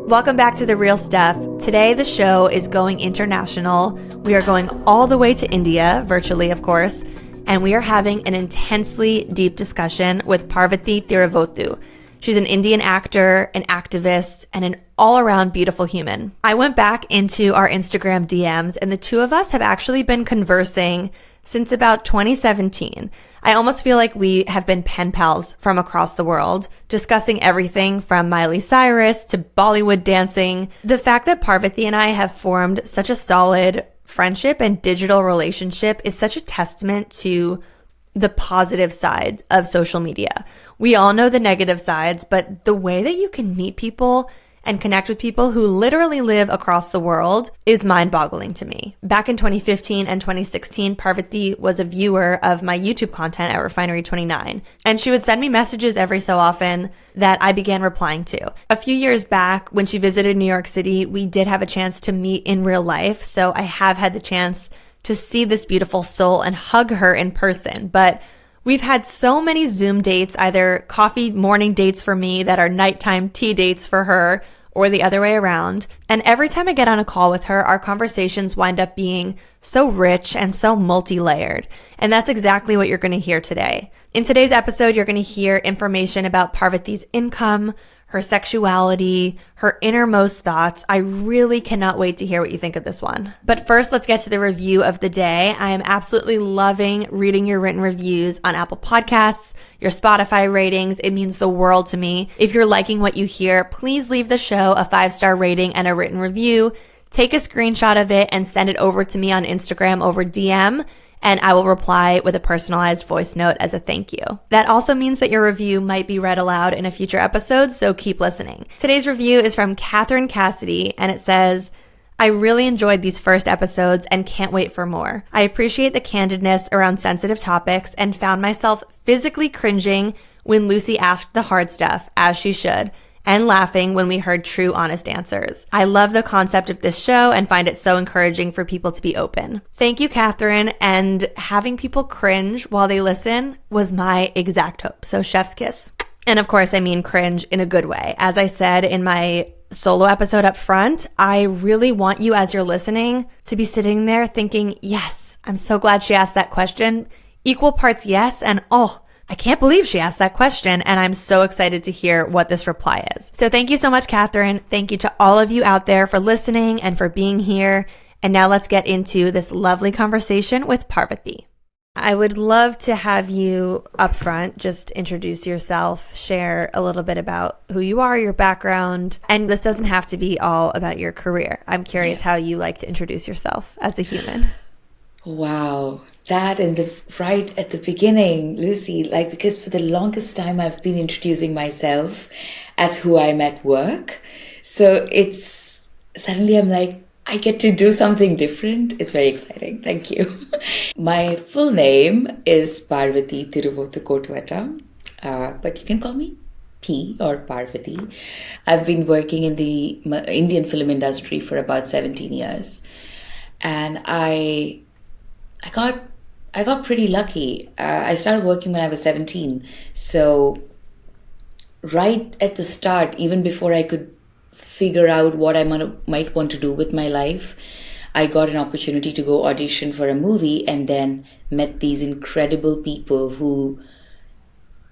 Welcome back to The Real Stuff. Today, the show is going international. We are going all the way to India, virtually, of course, and we are having an intensely deep discussion with Parvathy Thiruvothu. She's an Indian actor, an activist, and an all-around beautiful human. I went back into our Instagram DMs, and the two of us have actually been conversing since about 2017. I almost feel like we have been pen pals from across the world, discussing everything from Miley Cyrus to Bollywood dancing. The fact that Parvathy and I have formed such a solid friendship and digital relationship is such a testament to the positive side of social media. We all know the negative sides, but the way that you can meet people and connect with people who literally live across the world is mind-boggling to me. Back in 2015 and 2016, Parvathy was a viewer of my YouTube content at Refinery29, and she would send me messages every so often that I began replying to. A few years back, when she visited New York City, we did have a chance to meet in real life, so I have had the chance to see this beautiful soul and hug her in person, but we've had so many Zoom dates, either coffee morning dates for me that are nighttime tea dates for her, or the other way around. And every time I get on a call with her, our conversations wind up being so rich and so multi-layered. And that's exactly what you're going to hear today. In today's episode, you're going to hear information about Parvathy's income, her sexuality, her innermost thoughts. I really cannot wait to hear what you think of this one. But first, let's get to the review of the day. I am absolutely loving reading your written reviews on Apple Podcasts, your Spotify ratings. It means the world to me. If you're liking what you hear, please leave the show a 5-star rating and a written review. Take a screenshot of it and send it over to me on Instagram over DM, and I will reply with a personalized voice note as a thank you. That also means that your review might be read aloud in a future episode, so keep listening. Today's review is from Catherine Cassidy, and it says, I really enjoyed these first episodes and can't wait for more. I appreciate the candidness around sensitive topics and found myself physically cringing when Lucie asked the hard stuff, as she should, and laughing when we heard true, honest answers. I love the concept of this show and find it so encouraging for people to be open. Thank you, Catherine, and having people cringe while they listen was my exact hope, so chef's kiss. And of course, I mean cringe in a good way. As I said in my solo episode up front, I really want you as you're listening to be sitting there thinking, yes, I'm so glad she asked that question. Equal parts yes and oh, I can't believe she asked that question, and I'm so excited to hear what this reply is. So thank you so much, Catherine. Thank you to all of you out there for listening and for being here. And now let's get into this lovely conversation with Parvathy. I would love to have you up front just introduce yourself, share a little bit about who you are, your background, and this doesn't have to be all about your career. I'm curious how you like to introduce yourself as a human. Wow, that right at the beginning, Lucie, because for the longest time I've been introducing myself as who I'm at work. So it's suddenly I'm like, I get to do something different. It's very exciting. Thank you. My full name is Parvathy Thiruvothu, but you can call me P or Parvathy. I've been working in the Indian film industry for about 17 years. And I got pretty lucky. I started working when I was 17. So right at the start, even before I could figure out what I might want to do with my life, I got an opportunity to go audition for a movie and then met these incredible people who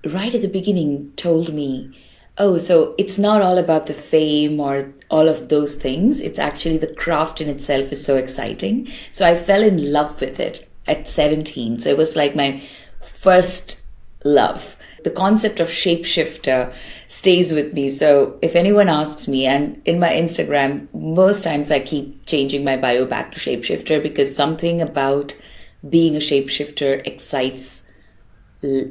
right at the beginning told me, oh, so it's not all about the fame or all of those things. It's actually the craft in itself is so exciting. So I fell in love with it at 17. So it was like my first love. The concept of shapeshifter stays with me. So if anyone asks me, and in my Instagram, most times I keep changing my bio back to shapeshifter because something about being a shapeshifter excites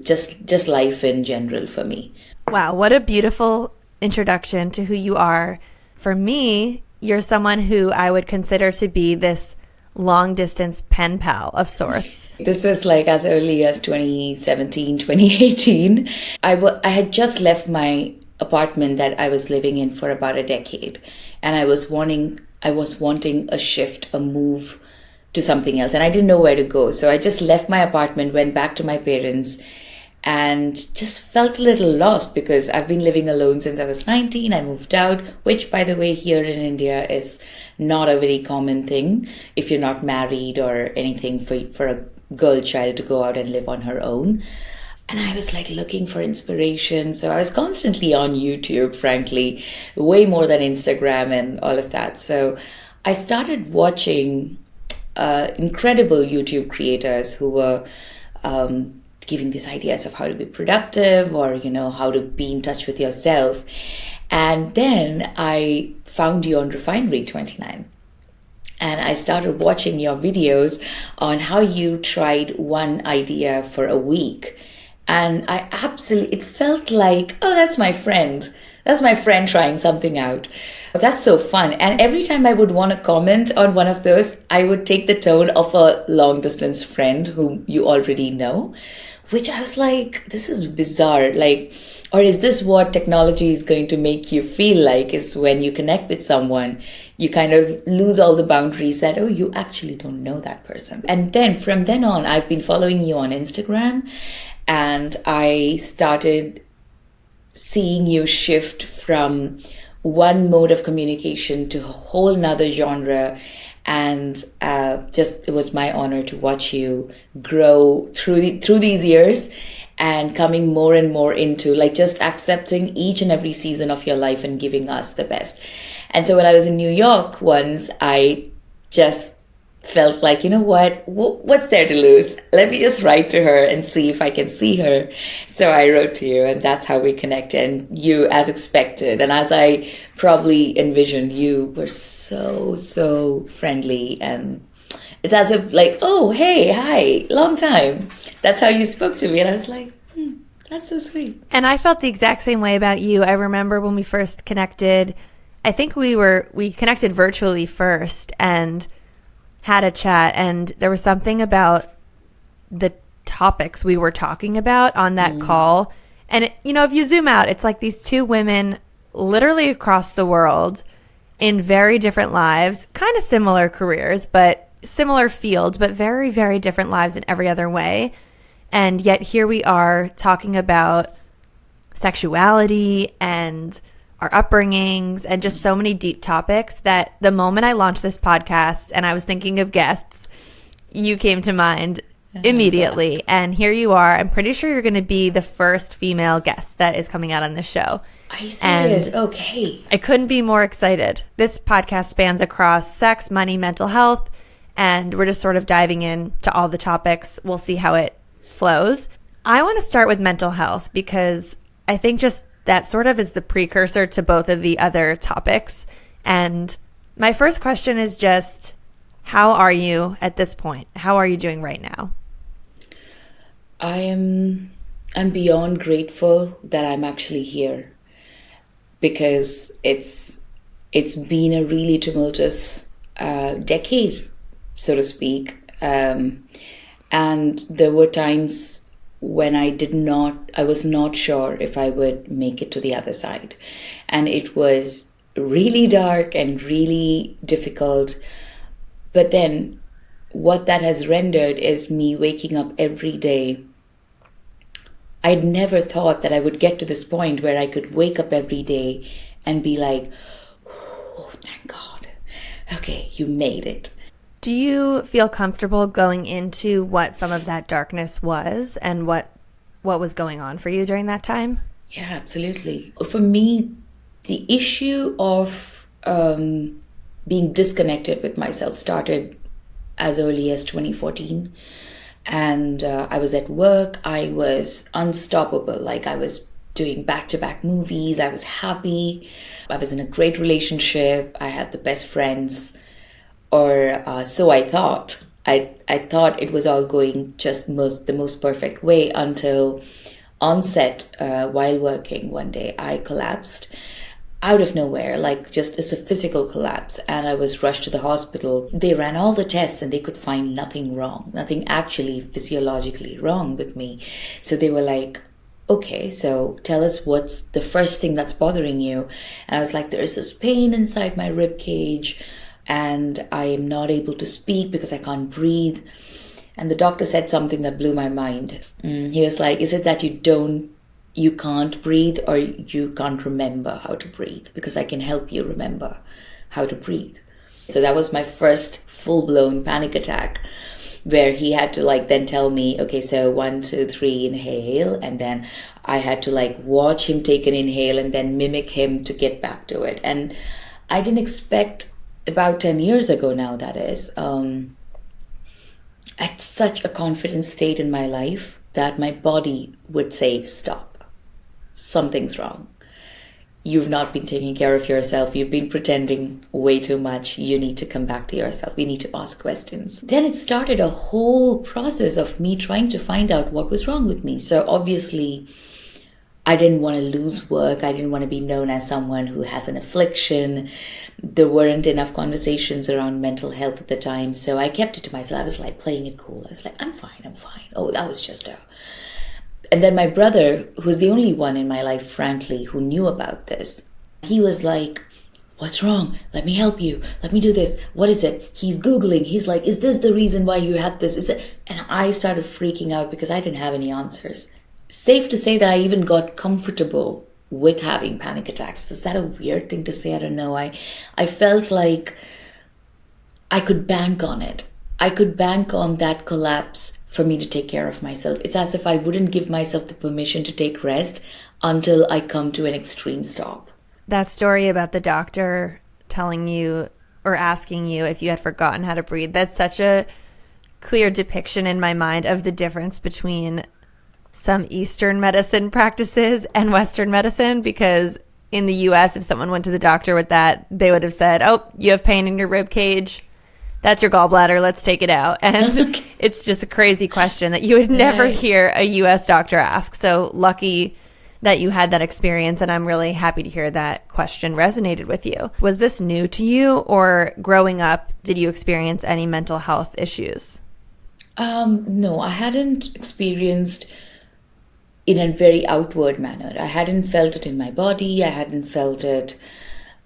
just life in general for me. Wow, what a beautiful introduction to who you are. For me, you're someone who I would consider to be this long distance pen pal of sorts. This was like as early as 2017, 2018. I had just left my apartment that I was living in for about a decade, and I was wanting a shift, a move to something else, and I didn't know where to go. So I just left my apartment, went back to my parents, and just felt a little lost because I've been living alone since I was 19. I moved out, which, by the way, here in India is not a very common thing if you're not married or anything, for a girl child to go out and live on her own. And I was like looking for inspiration. So I was constantly on YouTube, frankly, way more than Instagram and all of that. So I started watching incredible YouTube creators who were giving these ideas of how to be productive, or, how to be in touch with yourself. And then I found you on Refinery 29. And I started watching your videos on how you tried one idea for a week. And it felt like, oh, that's my friend. That's my friend trying something out. That's so fun. And every time I would want to comment on one of those, I would take the tone of a long distance friend whom you already know, which I was like, this is bizarre. Or is this what technology is going to make you feel like, is when you connect with someone, you kind of lose all the boundaries that, oh, you actually don't know that person. And then from then on, I've been following you on Instagram, and I started seeing you shift from one mode of communication to a whole nother genre. And it was my honor to watch you grow through these years, and coming more and more into just accepting each and every season of your life and giving us the best. And so when I was in New York once, I just felt like, what's there to lose? Let me just write to her and see if I can see her. So I wrote to you, and that's how we connected. And you, as expected, and as I probably envisioned, you were so friendly. And it's as if oh, hey, hi, long time. That's how you spoke to me. And I was like, that's so sweet. And I felt the exact same way about you. I remember when we first connected, I think we connected virtually first and had a chat, and there was something about the topics we were talking about on that call. And if you zoom out, it's like these two women literally across the world in very different lives, kind of similar careers, but similar fields, but very, very different lives in every other way. And yet here we are talking about sexuality and our upbringings and just so many deep topics that the moment I launched this podcast and I was thinking of guests, you came to mind immediately. And here you are. I'm pretty sure you're going to be the first female guest that is coming out on this show. Are you serious? Okay. I couldn't be more excited. This podcast spans across sex, money, mental health, and we're just sort of diving into all the topics. We'll see how it flows. I want to start with mental health because I think just that sort of is the precursor to both of the other topics. And my first question is just, how are you at this point? How are you doing right now? I'm beyond grateful that I'm actually here, because it's been a really tumultuous decade, so to speak. And there were times when I was not sure if I would make it to the other side. And it was really dark and really difficult. But then what that has rendered is me waking up every day. I'd never thought that I would get to this point where I could wake up every day and be like, oh, thank God. Okay, you made it. Do you feel comfortable going into what some of that darkness was and what was going on for you during that time? Yeah, absolutely. For me, the issue of being disconnected with myself started as early as 2014. And I was at work. I was unstoppable. I was doing back-to-back movies. I was happy. I was in a great relationship. I had the best friends. Or so I thought. I thought it was all going just the most perfect way until on set, while working one day, I collapsed out of nowhere, just as a physical collapse. And I was rushed to the hospital. They ran all the tests and they could find nothing wrong, nothing actually physiologically wrong with me. So they were like, okay, so tell us what's the first thing that's bothering you. And I was like, there's this pain inside my rib cage, and I am not able to speak because I can't breathe. And the doctor said something that blew my mind. He was like, is it that you can't breathe, or you can't remember how to breathe? Because I can help you remember how to breathe. So that was my first full-blown panic attack, where he had to like then tell me, okay, so 1, 2, 3, inhale. And then I had to like watch him take an inhale and then mimic him to get back to it. And I didn't expect, about 10 years ago now, that is, at such a confident state in my life that my body would say, stop, something's wrong. You've not been taking care of yourself. You've been pretending way too much. You need to come back to yourself. We need to ask questions. Then it started a whole process of me trying to find out what was wrong with me. So obviously, I didn't want to lose work. I didn't want to be known as someone who has an affliction. There weren't enough conversations around mental health at the time. So I kept it to myself. I was like playing it cool. I was like, I'm fine. Oh, that was just a... And then my brother, who was the only one in my life, frankly, who knew about this, he was like, what's wrong? Let me help you. Let me do this. What is it? He's Googling. He's like, is this the reason why you had this? Is it? And I started freaking out because I didn't have any answers. Safe to say that I even got comfortable with having panic attacks. Is that a weird thing to say? I don't know. I felt like I could bank on it. I could bank on that collapse for me to take care of myself. It's as if I wouldn't give myself the permission to take rest until I come to an extreme stop. That story about the doctor telling you or asking you if you had forgotten how to breathe, that's such a clear depiction in my mind of the difference between some Eastern medicine practices and Western medicine, because in the US, if someone went to the doctor with that, they would have said, oh, you have pain in your rib cage. That's your gallbladder. Let's take it out. And it's just a crazy question that you would never hear a U.S. doctor ask. So lucky that you had that experience. And I'm really happy to hear that question resonated with you. Was this new to you, or growing up, did you experience any mental health issues? No, I hadn't experienced in a very outward manner. I hadn't felt it in my body. I hadn't felt it.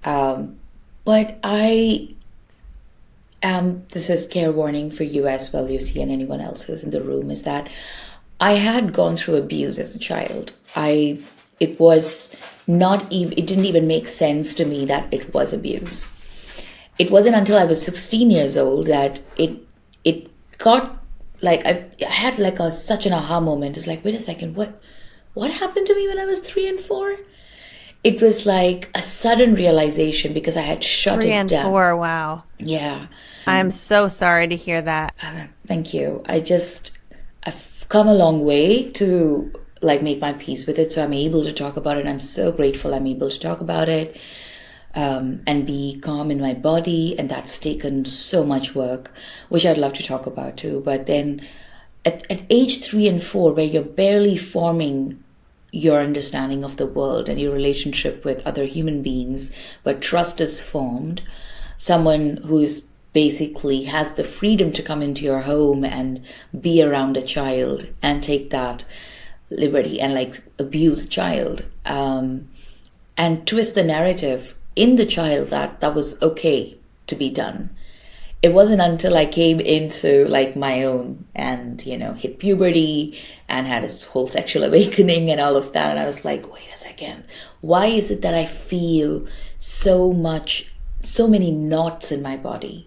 But this is care warning for you as well, Lucie, and anyone else who's in the room, is that I had gone through abuse as a child. It didn't even make sense to me that it was abuse. It wasn't until I was 16 years old that it got like, I had like such an aha moment. It's like, wait a second, what happened to me when I was 3 and 4? It was like a sudden realization because I had shut it down. 3 and 4, wow. Yeah. I'm so sorry to hear that. Thank you. I've come a long way to like make my peace with it. So I'm able to talk about it. I'm so grateful I'm able to talk about it and be calm in my body. And that's taken so much work, which I'd love to talk about too. But then at age 3 and 4, where you're barely forming your understanding of the world and your relationship with other human beings, but trust is formed, someone who's basically has the freedom to come into your home and be around a child and take that liberty and like abuse a child and twist the narrative in the child that was okay to be done. It wasn't until I came into like my own and, hit puberty and had this whole sexual awakening and all of that. And I was like, wait a second, why is it that I feel so many knots in my body?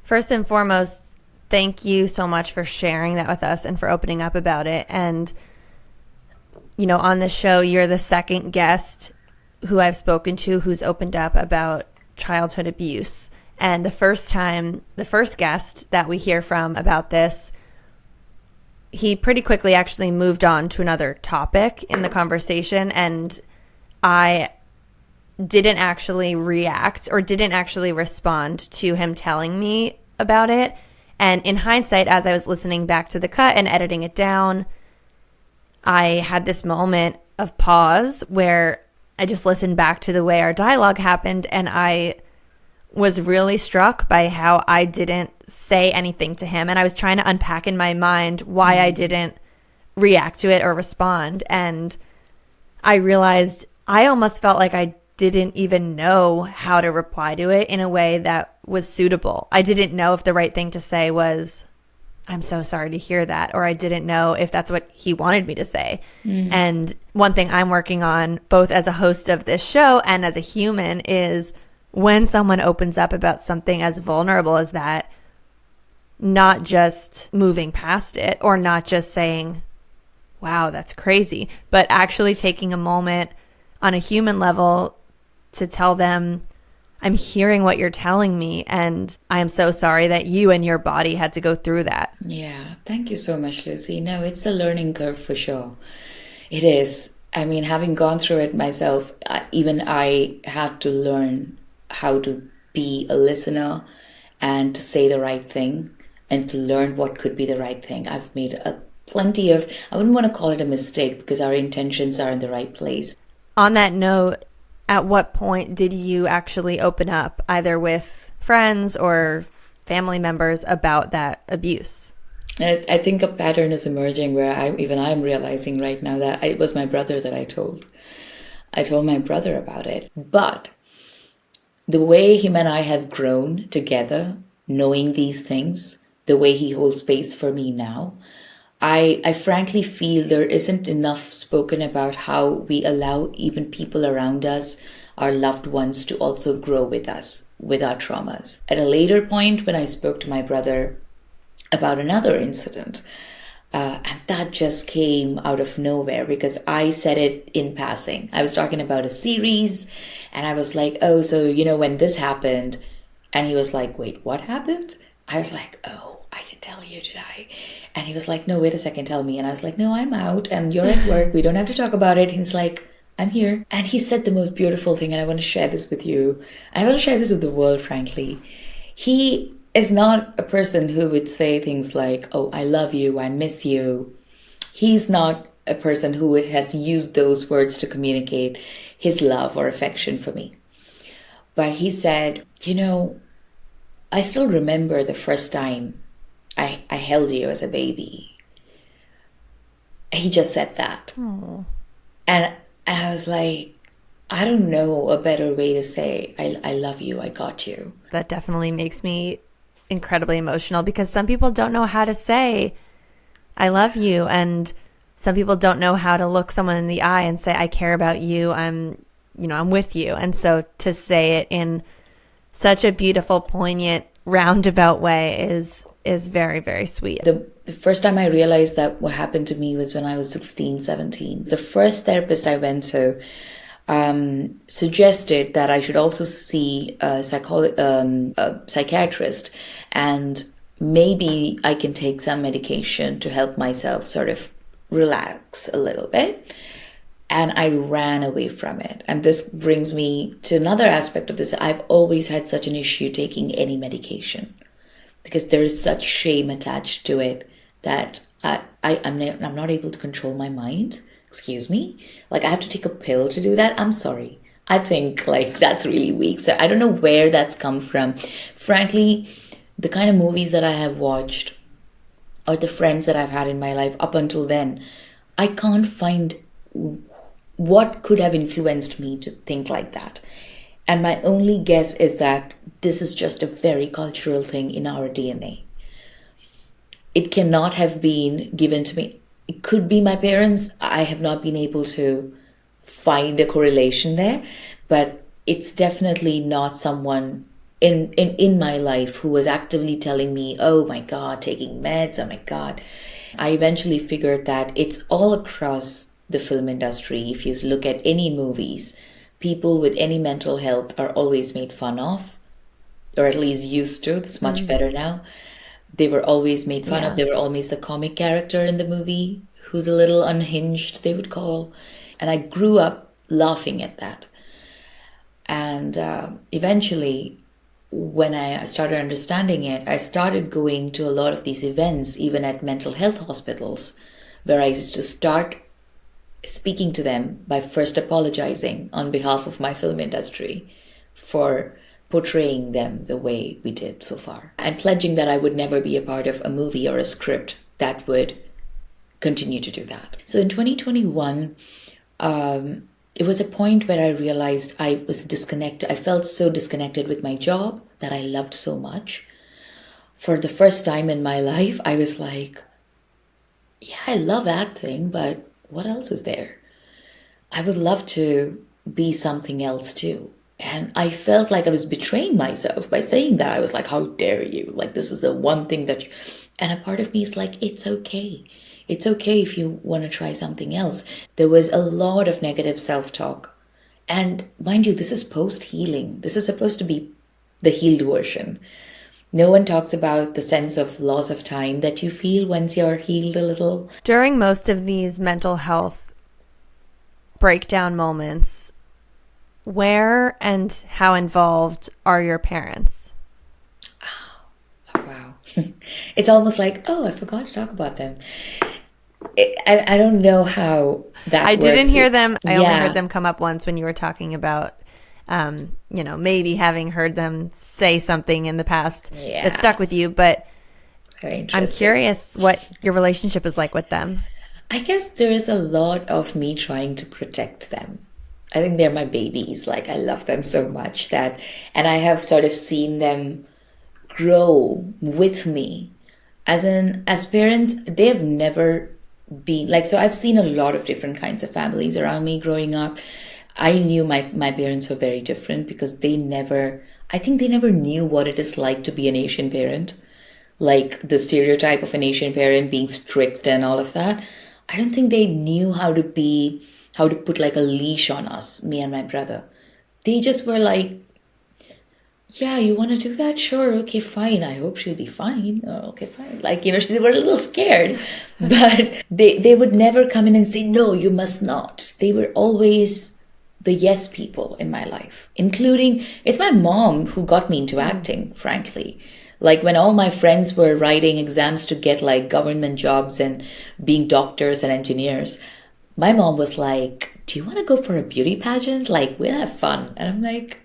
First and foremost, thank you so much for sharing that with us and for opening up about it. And, on this show, you're the second guest who I've spoken to who's opened up about childhood abuse. And the first guest that we hear from about this, he pretty quickly actually moved on to another topic in the conversation. And I didn't actually react or didn't actually respond to him telling me about it. And in hindsight, as I was listening back to the cut and editing it down, I had this moment of pause where I just listened back to the way our dialogue happened, and I was really struck by how I didn't say anything to him. And I was trying to unpack in my mind why I didn't react to it or respond. And I realized I almost felt like I didn't even know how to reply to it in a way that was suitable. I didn't know if the right thing to say was, I'm so sorry to hear that, or I didn't know if that's what he wanted me to say. And one thing I'm working on, both as a host of this show and as a human, is when someone opens up about something as vulnerable as that, not just moving past it or not just saying, wow, that's crazy, but actually taking a moment on a human level to tell them, I'm hearing what you're telling me, and I am so sorry that you and your body had to go through that. Yeah, thank you so much, Lucy. No, it's a learning curve for sure. It is. I mean, having gone through it myself, even I had to learn how to be a listener and to say the right thing and to learn what could be the right thing. I've made plenty of, I wouldn't want to call it a mistake because our intentions are in the right place. On that note, at what point did you actually open up, either with friends or family members, about that abuse? I think a pattern is emerging where I'm realizing right now that it was my brother that I told. I told my brother about it. But the way him and I have grown together, knowing these things, the way he holds space for me now, I frankly feel there isn't enough spoken about how we allow even people around us, our loved ones, to also grow with us, with our traumas. At a later point, when I spoke to my brother about another incident, and that just came out of nowhere because I said it in passing. I was talking about a series and I was like, oh, so, when this happened, and he was like, wait, what happened? I was like, oh, I didn't tell you, did I? And he was like, no, wait a second, tell me. And I was like, no, I'm out and you're at work. We don't have to talk about it. And he's like, I'm here. And he said the most beautiful thing, and I want to share this with you. I want to share this with the world, frankly. He is not a person who would say things like, oh, I love you, I miss you. He's not a person who has used those words to communicate his love or affection for me. But he said, I still remember the first time I held you as a baby. He just said that. Aww. And I was like, I don't know a better way to say, I love you, I got you. That definitely makes me incredibly emotional because some people don't know how to say, I love you. And some people don't know how to look someone in the eye and say, I care about you. I'm with you. And so to say it in such a beautiful, poignant, roundabout way is very, very sweet. The first time I realized that what happened to me was when I was 16, 17. The first therapist I went to suggested that I should also see a psychiatrist, and maybe I can take some medication to help myself sort of relax a little bit. And I ran away from it. And this brings me to another aspect of this. I've always had such an issue taking any medication because there is such shame attached to it that I'm not able to control my mind. Excuse me? Like I have to take a pill to do that? I'm sorry. I think that's really weak. So I don't know where that's come from. Frankly, the kind of movies that I have watched or the friends that I've had in my life up until then, I can't find what could have influenced me to think like that. And my only guess is that this is just a very cultural thing in our DNA. It cannot have been given to me. It could be my parents. I have not been able to find a correlation there, but it's definitely not someone in my life who was actively telling me, oh my God, taking meds, oh my God. I eventually figured that it's all across the film industry. If you look at any movies, people with any mental health are always made fun of, or at least used to. It's much better now. They were always made fun of. They were always the comic character in the movie who's a little unhinged, they would call. And I grew up laughing at that. And eventually, when I started understanding it, I started going to a lot of these events, even at mental health hospitals, where I used to start speaking to them by first apologizing on behalf of my film industry for portraying them the way we did so far, and pledging that I would never be a part of a movie or a script that would continue to do that. So in 2021, it was a point where I realized I was disconnected. I felt so disconnected with my job that I loved so much for the first time in my life, I was like, yeah, I love acting, but what else is there? I would love to be something else too. And I felt like I was betraying myself by saying that. I was like, how dare you? Like, this is the one thing that you... And a part of me is like, it's okay. It's okay if you want to try something else. There was a lot of negative self-talk. And mind you, this is post-healing. This is supposed to be the healed version. No one talks about the sense of loss of time that you feel once you're healed a little. During most of these mental health breakdown moments, where and how involved are your parents? Oh, wow. It's almost like, oh, I forgot to talk about them. I don't know how that I works. didn't hear them. I only Yeah. heard them come up once when you were talking about, maybe having heard them say something in the past Yeah. that stuck with you. But Very I'm interesting. curious what your relationship is like with them. I guess there is a lot of me trying to protect them. I think they're my babies. Like, I love them so much that, and I have sort of seen them grow with me. As parents, they have never been like, so I've seen a lot of different kinds of families around me growing up. I knew my parents were very different because I think they never knew what it is like to be an Asian parent. Like the stereotype of an Asian parent being strict and all of that. I don't think they knew how to put like a leash on us, me and my brother. They just were like, yeah, you want to do that? Sure. Okay, fine. I hope she'll be fine. Oh, okay, fine. Like, they were a little scared, but they would never come in and say, no, you must not. They were always the yes people in my life, including, it's my mom who got me into acting, frankly. Like when all my friends were writing exams to get like government jobs and being doctors and engineers, my mom was like, do you want to go for a beauty pageant? Like, we'll have fun. And I'm like,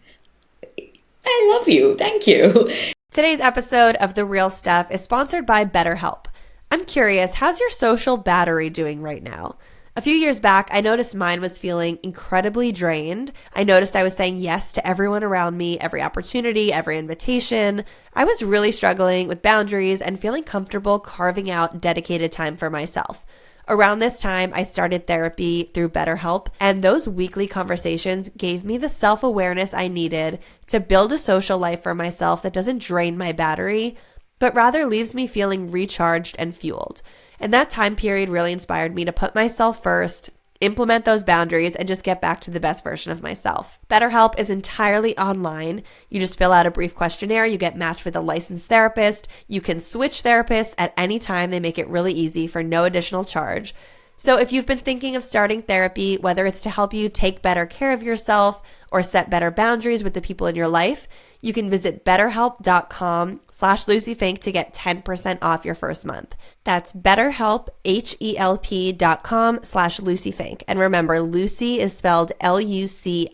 I love you. Thank you. Today's episode of The Real Stuff is sponsored by BetterHelp. I'm curious, how's your social battery doing right now? A few years back, I noticed mine was feeling incredibly drained. I noticed I was saying yes to everyone around me, every opportunity, every invitation. I was really struggling with boundaries and feeling comfortable carving out dedicated time for myself. Around this time, I started therapy through BetterHelp, and those weekly conversations gave me the self-awareness I needed to build a social life for myself that doesn't drain my battery, but rather leaves me feeling recharged and fueled. And that time period really inspired me to put myself first, implement those boundaries, and just get back to the best version of myself. BetterHelp is entirely online. You just fill out a brief questionnaire, you get matched with a licensed therapist, you can switch therapists at any time. They make it really easy for no additional charge. So if you've been thinking of starting therapy, whether it's to help you take better care of yourself or set better boundaries with the people in your life, you can visit betterhelp.com/LucieFink to get 10% off your first month. That's BetterHelp, HELP.com/LucieFink. And remember, Lucie is spelled Lucie.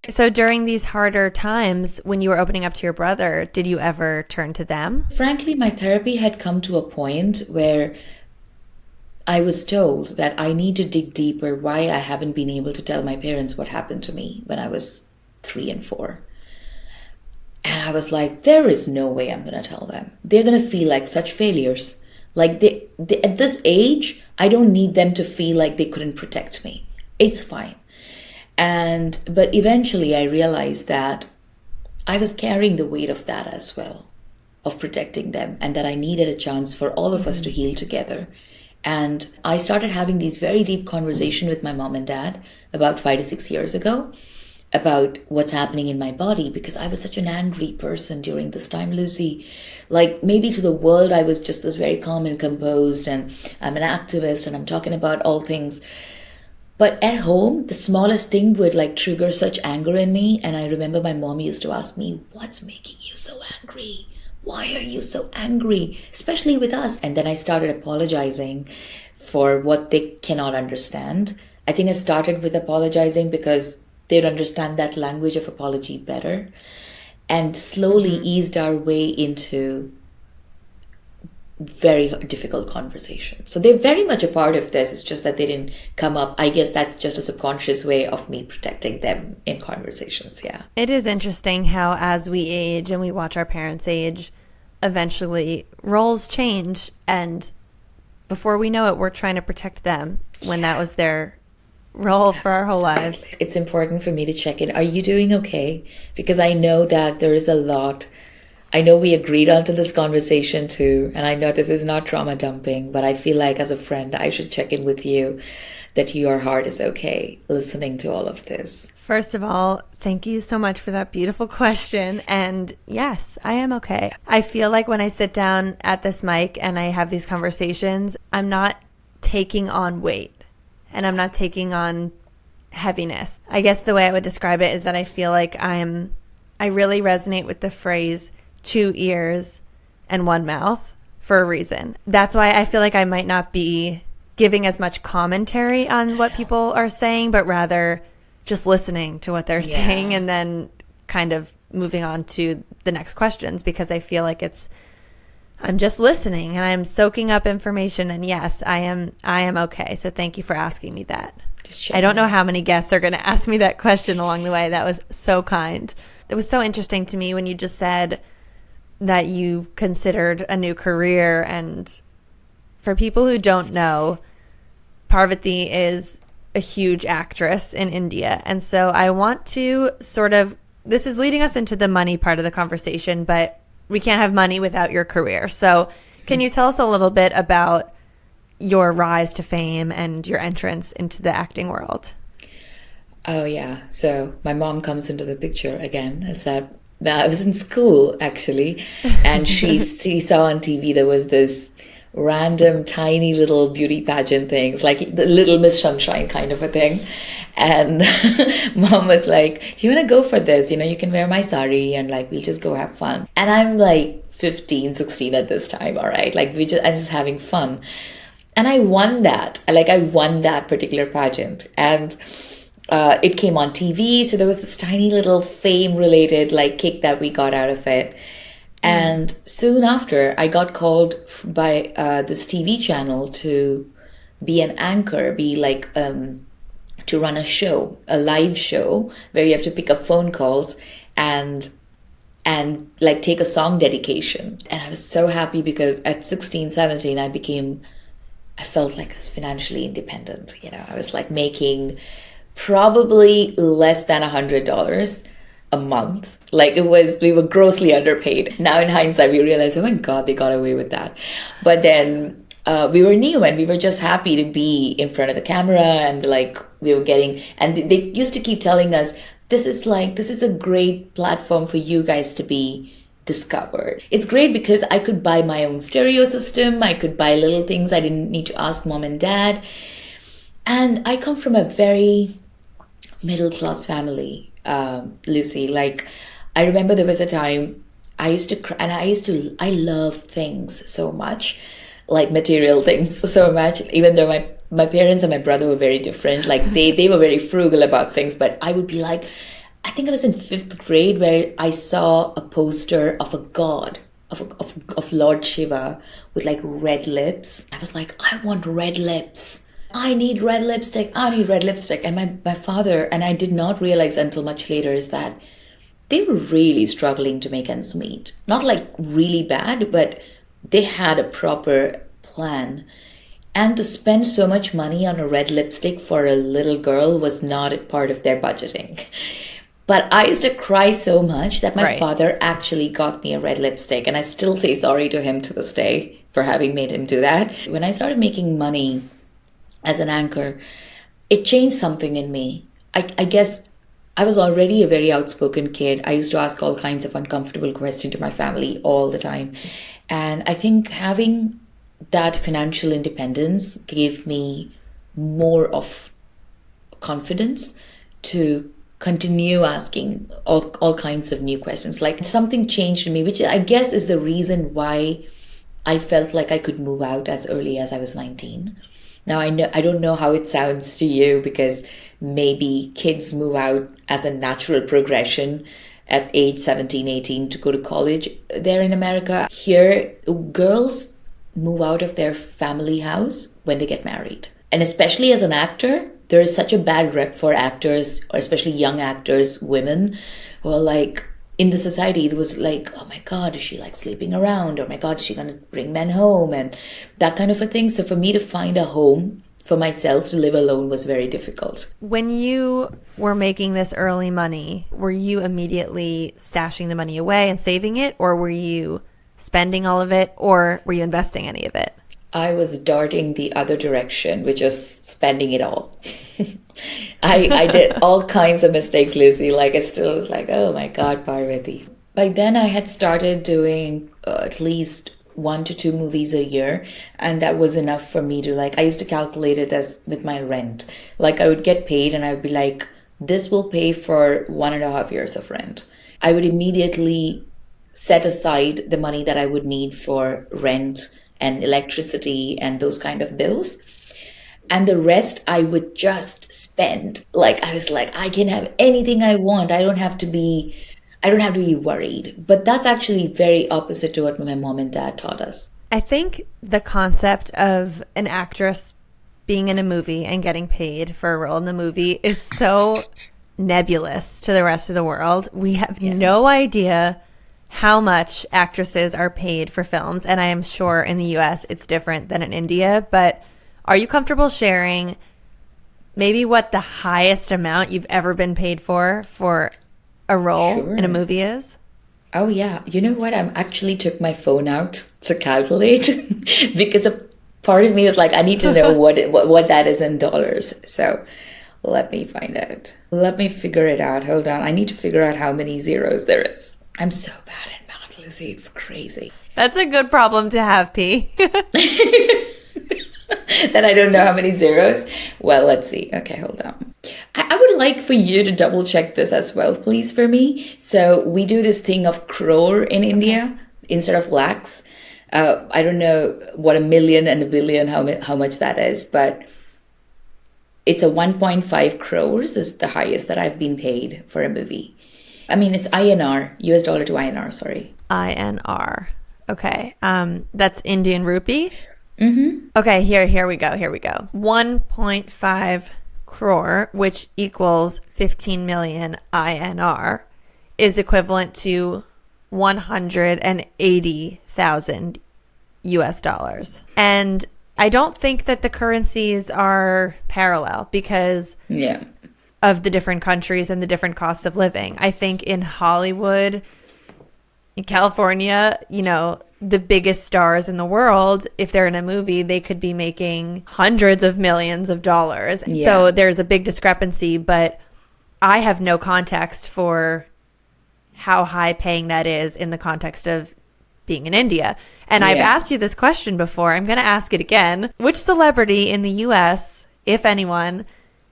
So during these harder times, when you were opening up to your brother, did you ever turn to them? Frankly, my therapy had come to a point where I was told that I need to dig deeper why I haven't been able to tell my parents what happened to me when I was 3 and 4. And I was like, there is no way I'm going to tell them. They're going to feel like such failures. Like they, at this age, I don't need them to feel like they couldn't protect me. It's fine. But eventually I realized that I was carrying the weight of that as well, of protecting them, and that I needed a chance for all of us to heal together. And I started having these very deep conversations with my mom and dad about 5 to 6 years ago about what's happening in my body, because I was such an angry person during this time, Lucie. Like, maybe to the world, I was just this very calm and composed, and I'm an activist and I'm talking about all things. But at home, the smallest thing would like trigger such anger in me. And I remember my mom used to ask me, what's making you so angry? Why are you so angry? Especially with us. And then I started apologizing for what they cannot understand. I think I started with apologizing because they'd understand that language of apology better, and slowly eased our way into very difficult conversations. So they're very much a part of this. It's just that they didn't come up. I guess that's just a subconscious way of me protecting them in conversations. Yeah. It is interesting how as we age and we watch our parents age, eventually roles change, and before we know it, we're trying to protect them when that was their role for our whole lives. It's important for me to check in. Are you doing okay? Because I know that there is a lot. I know we agreed onto this conversation too, and I know this is not trauma dumping, but I feel like as a friend, I should check in with you that your heart is okay listening to all of this. First of all, thank you so much for that beautiful question. And yes, I am okay. I feel like when I sit down at this mic and I have these conversations, I'm not taking on weight and I'm not taking on heaviness. I guess the way I would describe it is that I feel like I really resonate with the phrase 2 ears and 1 mouth for a reason. That's why I feel like I might not be giving as much commentary on what people are saying, but rather just listening to what they're saying and then kind of moving on to the next questions, because I feel like I'm just listening and I'm soaking up information. And yes, I am okay. So thank you for asking me that. I don't know how many guests are going to ask me that question along the way. That was so kind. It was so interesting to me when you just said that you considered a new career. And for people who don't know, Parvathy is a huge actress in India. And so I want to this is leading us into the money part of the conversation, but we can't have money without your career. So can you tell us a little bit about your rise to fame and your entrance into the acting world? Oh, yeah. So my mom comes into the picture again. Is that I was in school, actually, and she saw on TV there was this random tiny little beauty pageant things, like the Little Miss Sunshine kind of a thing. And mom was like, do you want to go for this? You can wear my sari and like, we'll just go have fun. And I'm like 15, 16 at this time. All right. Like I'm just having fun. And I won that. I won that particular pageant. And it came on TV. So there was this tiny little fame related like kick that we got out of it. And soon after, I got called by this TV channel to be an anchor, to run a show, a live show where you have to pick up phone calls and like take a song dedication. And I was so happy because at 16, 17, I felt like I was financially independent. I was like making probably less than $100 a month. We were grossly underpaid. Now in hindsight, we realize, oh my God, they got away with that. But then we were new and we were just happy to be in front of the camera, and like we were getting, and they used to keep telling us, this is a great platform for you guys to be discovered. It's great because I could buy my own stereo system. I could buy little things. I didn't need to ask mom and dad. And I come from a very middle-class family, Lucie. Like, I remember there was a time I used to cry, and I love things so much, like material things so much, even though my parents and my brother were very different. Like they were very frugal about things, but I would be like, I think I was in 5th grade where I saw a poster of a god, of Lord Shiva with like red lips. I was like, I want red lips. I need red lipstick. And my father, and I did not realize until much later, is that they were really struggling to make ends meet. Not like really bad, but they had a proper plan. And to spend so much money on a red lipstick for a little girl was not a part of their budgeting. But I used to cry so much that my father actually got me a red lipstick. And I still say sorry to him to this day for having made him do that. When I started making money as an anchor, it changed something in me. I guess I was already a very outspoken kid. I used to ask all kinds of uncomfortable questions to my family all the time. And I think having that financial independence gave me more of confidence to continue asking all kinds of new questions. Like something changed in me, which I guess is the reason why I felt like I could move out as early as I was 19. Now, I don't know how it sounds to you, because maybe kids move out as a natural progression at age 17, 18 to go to college there in America. Here, girls move out of their family house when they get married. And especially as an actor, there is such a bad rep for actors, or especially young actors, women, who are like, in the society, there was like, oh my God, is she like sleeping around? Oh my God, is she going to bring men home? And that kind of a thing. So for me to find a home for myself to live alone was very difficult. When you were making this early money, were you immediately stashing the money away and saving it, or were you spending all of it, or were you investing any of it? I was darting the other direction, which is spending it all. I did all kinds of mistakes, Lucie. Like, I still was like, oh my God, Parvathy. By then, I had started doing at least 1 to 2 movies a year. And that was enough for me to like, I used to calculate it as with my rent. Like, I would get paid and I would be like, this will pay for 1.5 years of rent. I would immediately set aside the money that I would need for rent and electricity and those kind of bills. And the rest I would just spend. Like, I was like, I can have anything I want. I don't have to be worried. But that's actually very opposite to what my mom and dad taught us. I think the concept of an actress being in a movie and getting paid for a role in the movie is so nebulous to the rest of the world. We have no idea how much actresses are paid for films. And I am sure in the US it's different than in India. But are you comfortable sharing maybe what the highest amount you've ever been paid for a role in a movie is? Oh, yeah. You know what? I actually took my phone out to calculate because a part of me is like, I need to know what that is in dollars. So let me find out. Let me figure it out. Hold on. I need to figure out how many zeros there is. I'm so bad at math, Lucie. It's crazy. That's a good problem to have, P. That I don't know how many zeros. Well, let's see. Okay, hold on. I would like for you to double check this as well, please, for me. So we do this thing of crore in India instead of lakhs. I don't know what a million and a billion, how much that is, but it's a 1.5 crores is the highest that I've been paid for a movie. I mean, it's INR, US dollar to INR, sorry. INR. Okay. That's Indian rupee? Mm-hmm. Okay, here we go. 1.5 crore, which equals 15 million INR, is equivalent to 180,000 US dollars. And I don't think that the currencies are parallel because of the different countries and the different costs of living. I think in Hollywood, in California, you know, the biggest stars in the world, if they're in a movie, they could be making hundreds of millions of dollars. Yeah. So there's a big discrepancy, but I have no context for how high paying that is in the context of being in India. And I've asked you this question before. I'm going to ask it again. Which celebrity in the US, if anyone,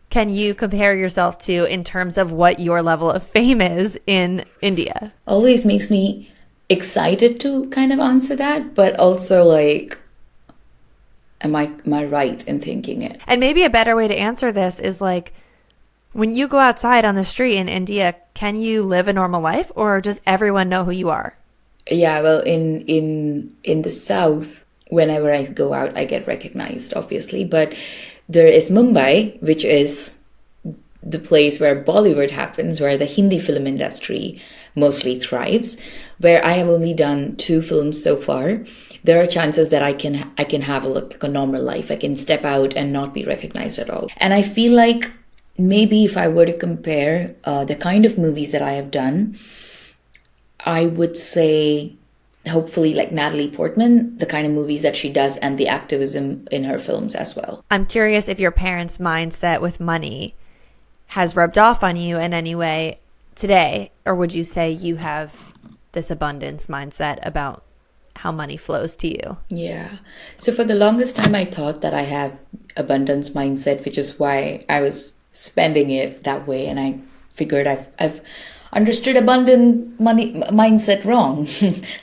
can you compare yourself to in terms of what your level of fame is in India? Always makes me excited to kind of answer that, but also like, am I right in thinking it? And maybe a better way to answer this is like, when you go outside on the street in India, can you live a normal life, or does everyone know who you are? Yeah, well, in the South, whenever I go out, I get recognized, obviously. But there is Mumbai, which is the place where Bollywood happens, where the Hindi film industry mostly thrives, where I have only done 2 films so far. There are chances that I can have a normal life. I can step out and not be recognized at all. And I feel like maybe if I were to compare the kind of movies that I have done, I would say hopefully like Natalie Portman, the kind of movies that she does and the activism in her films as well. I'm curious if your parents' mindset with money has rubbed off on you in any way today, or would you say you have this abundance mindset about how money flows to you? Yeah. So for the longest time, I thought that I have abundance mindset, which is why I was spending it that way. And I figured I've understood abundant money mindset wrong.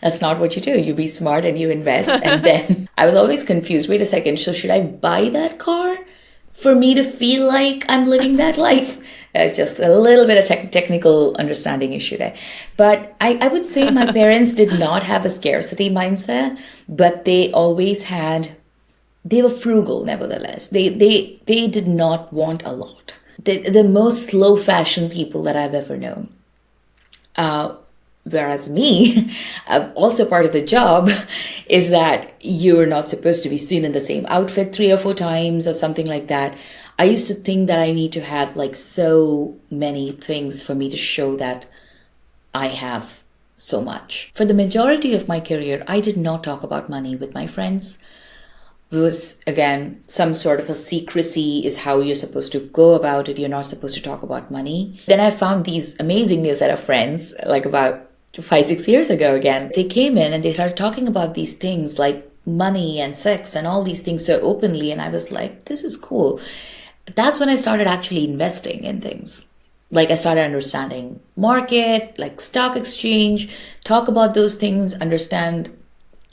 That's not what you do. You be smart and you invest. And then I was always confused. Wait a second. So should I buy that car for me to feel like I'm living that life? Just a little bit of technical understanding issue there. But I would say my parents did not have a scarcity mindset, but they always they were frugal nevertheless. They did not want a lot. The most slow fashion people that I've ever known. Whereas me, also part of the job is that you're not supposed to be seen in the same outfit 3 or 4 times or something like that. I used to think that I need to have like so many things for me to show that I have so much. For the majority of my career, I did not talk about money with my friends. It was, again, some sort of a secrecy is how you're supposed to go about it. You're not supposed to talk about money. Then I found these amazing new set of friends, like about 5, 6 years ago again. They came in and they started talking about these things like money and sex and all these things so openly. And I was like, this is cool. That's when I started actually investing in things. Like I started understanding market, like stock exchange, talk about those things, understand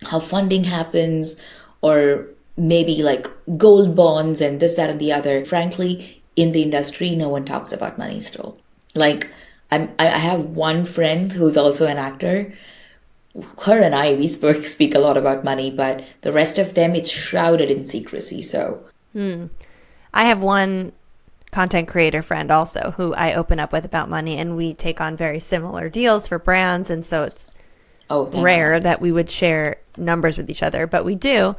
how funding happens, or maybe like gold bonds and this, that, and the other. Frankly, in the industry, no one talks about money still. Like I have one friend who's also an actor. Her and I, we speak a lot about money, but the rest of them, it's shrouded in secrecy. So I have one content creator friend also who I open up with about money, and we take on very similar deals for brands. And so it's rare that we would share numbers with each other, but we do.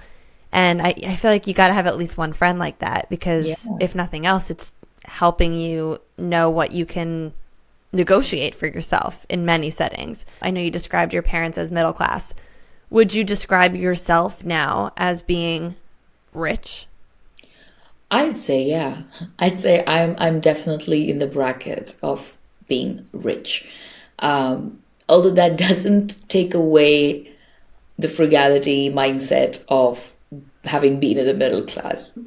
And I feel like you got to have at least one friend like that, because if nothing else, it's helping you know what you can negotiate for yourself in many settings. I know you described your parents as middle class. Would you describe yourself now as being rich? I'd say, yeah. I'd say I'm definitely in the bracket of being rich. Although that doesn't take away the frugality mindset of having been in the middle class.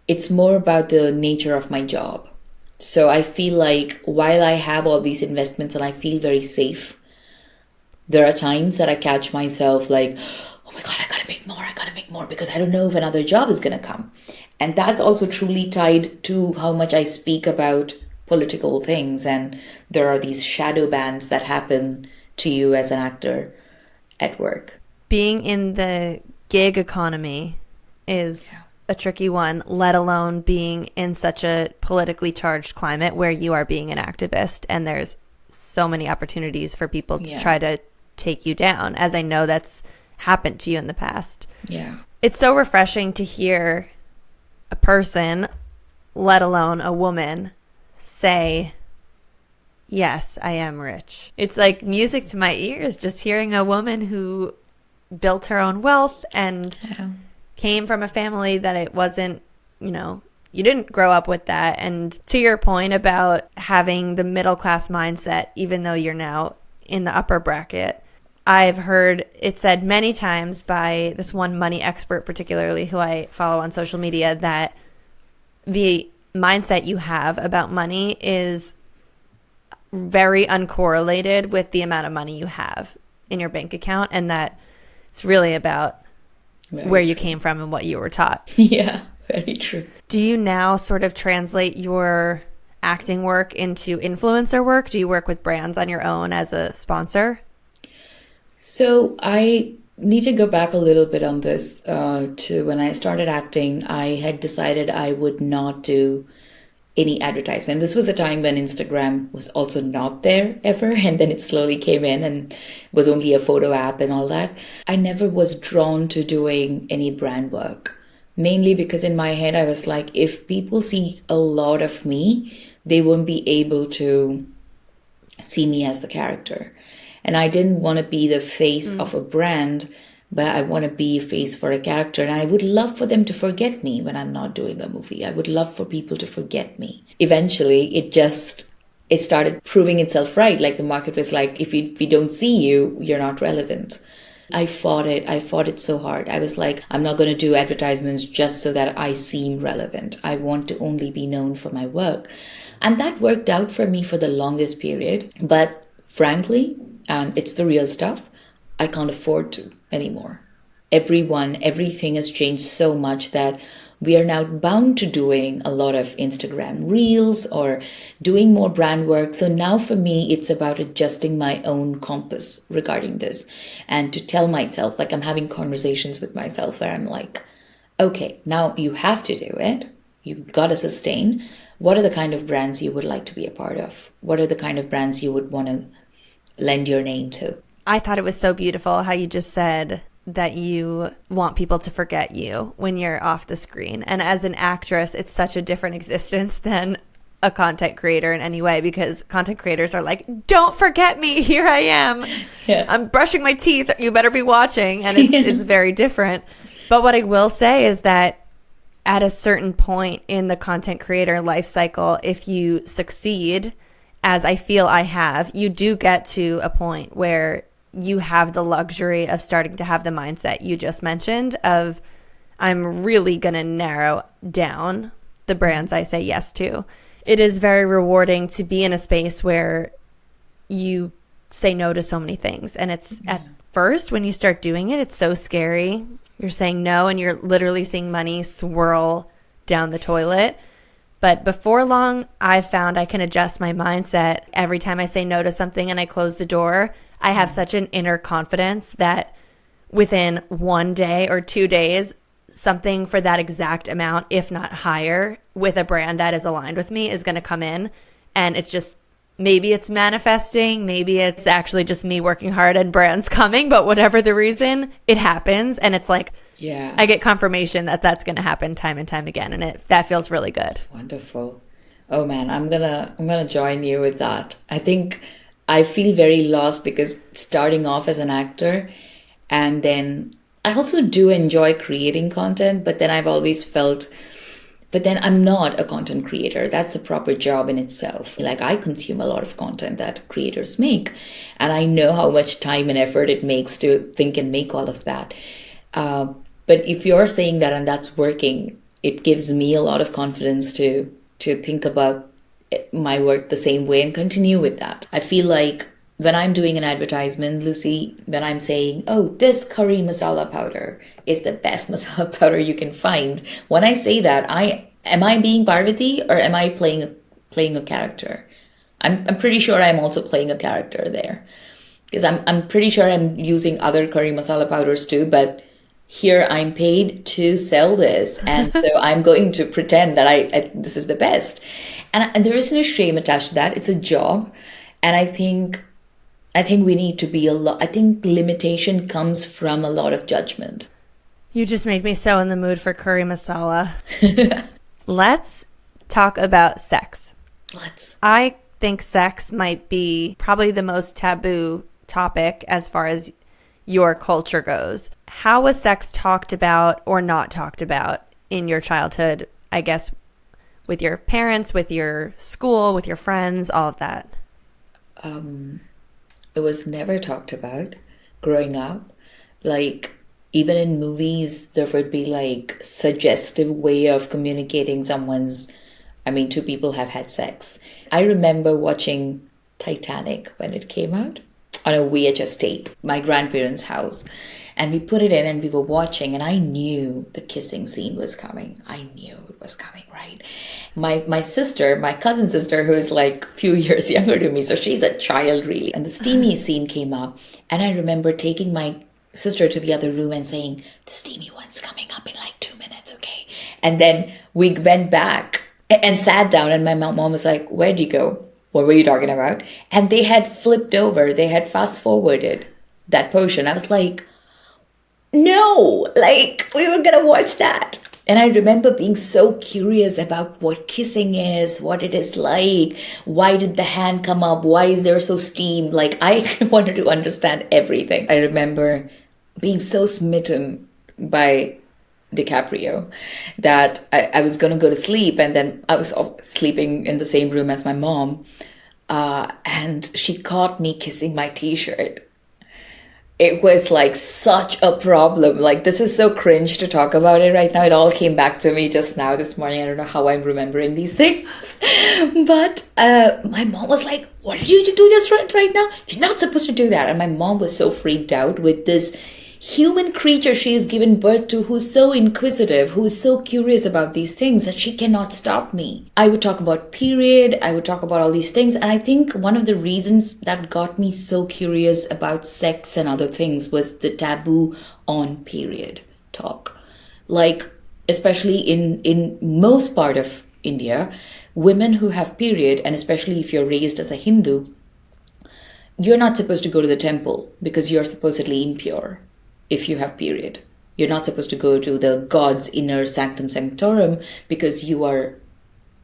It's more about the nature of my job. So I feel like while I have all these investments and I feel very safe, there are times that I catch myself like, oh my God, I gotta make more because I don't know if another job is gonna come. And that's also truly tied to how much I speak about political things. And there are these shadow bans that happen to you as an actor at work. Being in the gig economy is a tricky one, let alone being in such a politically charged climate where you are being an activist and there's so many opportunities for people to try to take you down, as I know that's happened to you in the past. Yeah. It's so refreshing to hear a person, let alone a woman, say, yes, I am rich. It's like music to my ears, just hearing a woman who built her own wealth and came from a family that it wasn't, you didn't grow up with that. And to your point about having the middle class mindset, even though you're now in the upper bracket, I've heard it said many times by this one money expert, particularly who I follow on social media, that the mindset you have about money is very uncorrelated with the amount of money you have in your bank account, and that it's really about where you came from and what you were taught. Yeah, very true. Do you now sort of translate your acting work into influencer work? Do you work with brands on your own as a sponsor? So I need to go back a little bit on this to when I started acting. I had decided I would not do any advertisement. This was a time when Instagram was also not there ever, and then it slowly came in and was only a photo app and all that. I never was drawn to doing any brand work, mainly because in my head I was like, if people see a lot of me, they won't be able to see me as the character. And I didn't want to be the face of a brand, but I want to be a face for a character. And I would love for them to forget me when I'm not doing a movie. I would love for people to forget me. Eventually, it started proving itself right. Like the market was like, if we don't see you, you're not relevant. I fought it so hard. I was like, I'm not going to do advertisements just so that I seem relevant. I want to only be known for my work. And that worked out for me for the longest period. But frankly, and it's the real stuff, I can't afford to anymore. Everything has changed so much that we are now bound to doing a lot of Instagram reels or doing more brand work. So now for me, it's about adjusting my own compass regarding this and to tell myself, like I'm having conversations with myself where I'm like, okay, now you have to do it. You've got to sustain. What are the kind of brands you would like to be a part of? What are the kind of brands you would want to lend your name to. I thought it was so beautiful how you just said that you want people to forget you when you're off the screen. And as an actress, it's such a different existence than a content creator in any way, because content creators are like, don't forget me, here I am. Yeah. I'm brushing my teeth, you better be watching. And it's very different. But what I will say is that at a certain point in the content creator life cycle, if you succeed, as I feel I have, you do get to a point where you have the luxury of starting to have the mindset you just mentioned of, I'm really going to narrow down the brands I say yes to. It is very rewarding to be in a space where you say no to so many things. And it's at first, when you start doing it, it's so scary. You're saying no and you're literally seeing money swirl down the toilet. But before long, I've found I can adjust my mindset. Every time I say no to something and I close the door, I have such an inner confidence that within 1 day or 2 days, something for that exact amount, if not higher, with a brand that is aligned with me is going to come in. And it's just, maybe it's manifesting, maybe it's actually just me working hard and brands coming, but whatever the reason, it happens. And it's like, yeah, I get confirmation that that's going to happen time and time again. And that feels really good. That's wonderful. Oh man, I'm gonna join you with that. I think I feel very lost because starting off as an actor, and then I also do enjoy creating content, but then I've always felt, but then I'm not a content creator. That's a proper job in itself. Like, I consume a lot of content that creators make, and I know how much time and effort it makes to think and make all of that. But if you're saying that and that's working, it gives me a lot of confidence to think about my work the same way and continue with that. I feel like when I'm doing an advertisement, Lucie, when I'm saying, oh, this curry masala powder is the best masala powder you can find, when I say that, am I being Parvathy or am I playing a character? I'm pretty sure I'm also playing a character there, because I'm pretty sure I'm using other curry masala powders too, but here I'm paid to sell this, and so I'm going to pretend that this is the best. And there is no shame attached to that. It's a job. And I think we need to be I think limitation comes from a lot of judgment. You just made me so in the mood for curry masala. Let's talk about sex. I think sex might be probably the most taboo topic as far as your culture goes. How was sex talked about or not talked about in your childhood, I guess, with your parents, with your school, with your friends, all of that? It was never talked about growing up. Like, even in movies, there would be like suggestive way of communicating two people have had sex. I remember watching Titanic when it came out on a VHS tape, my grandparents' house. And we put it in and we were watching, and I knew the kissing scene was coming. I knew it was coming, right? My sister, my cousin sister, who is like a few years younger to me, so she's a child really. And the steamy scene came up, and I remember taking my sister to the other room and saying, the steamy one's coming up in like 2 minutes, okay? And then we went back and sat down, and my mom was like, where'd you go? What were you talking about? And they had flipped over, they had fast forwarded that portion. I was like, no, like, we were gonna watch that. And I remember being so curious about what kissing is, what it is like, why did the hand come up, why is there so steam? Like, I wanted to understand everything. I remember being so smitten by DiCaprio that I was gonna go to sleep, and then I was sleeping in the same room as my mom, and she caught me kissing my t-shirt. It was like such a problem. Like, this is so cringe to talk about it right now. It all came back to me just now this morning. I don't know how I'm remembering these things. But my mom was like, what did you do just right now? You're not supposed to do that. And my mom was so freaked out with this human creature she has given birth to, who's so inquisitive, who's so curious about these things that she cannot stop me. I would talk about period, I would talk about all these things, and I think one of the reasons that got me so curious about sex and other things was the taboo on period talk. Like, especially in most part of India, women who have period, and especially if you're raised as a Hindu, you're not supposed to go to the temple because you're supposedly impure if you have period. You're not supposed to go to the God's inner sanctum sanctorum because you're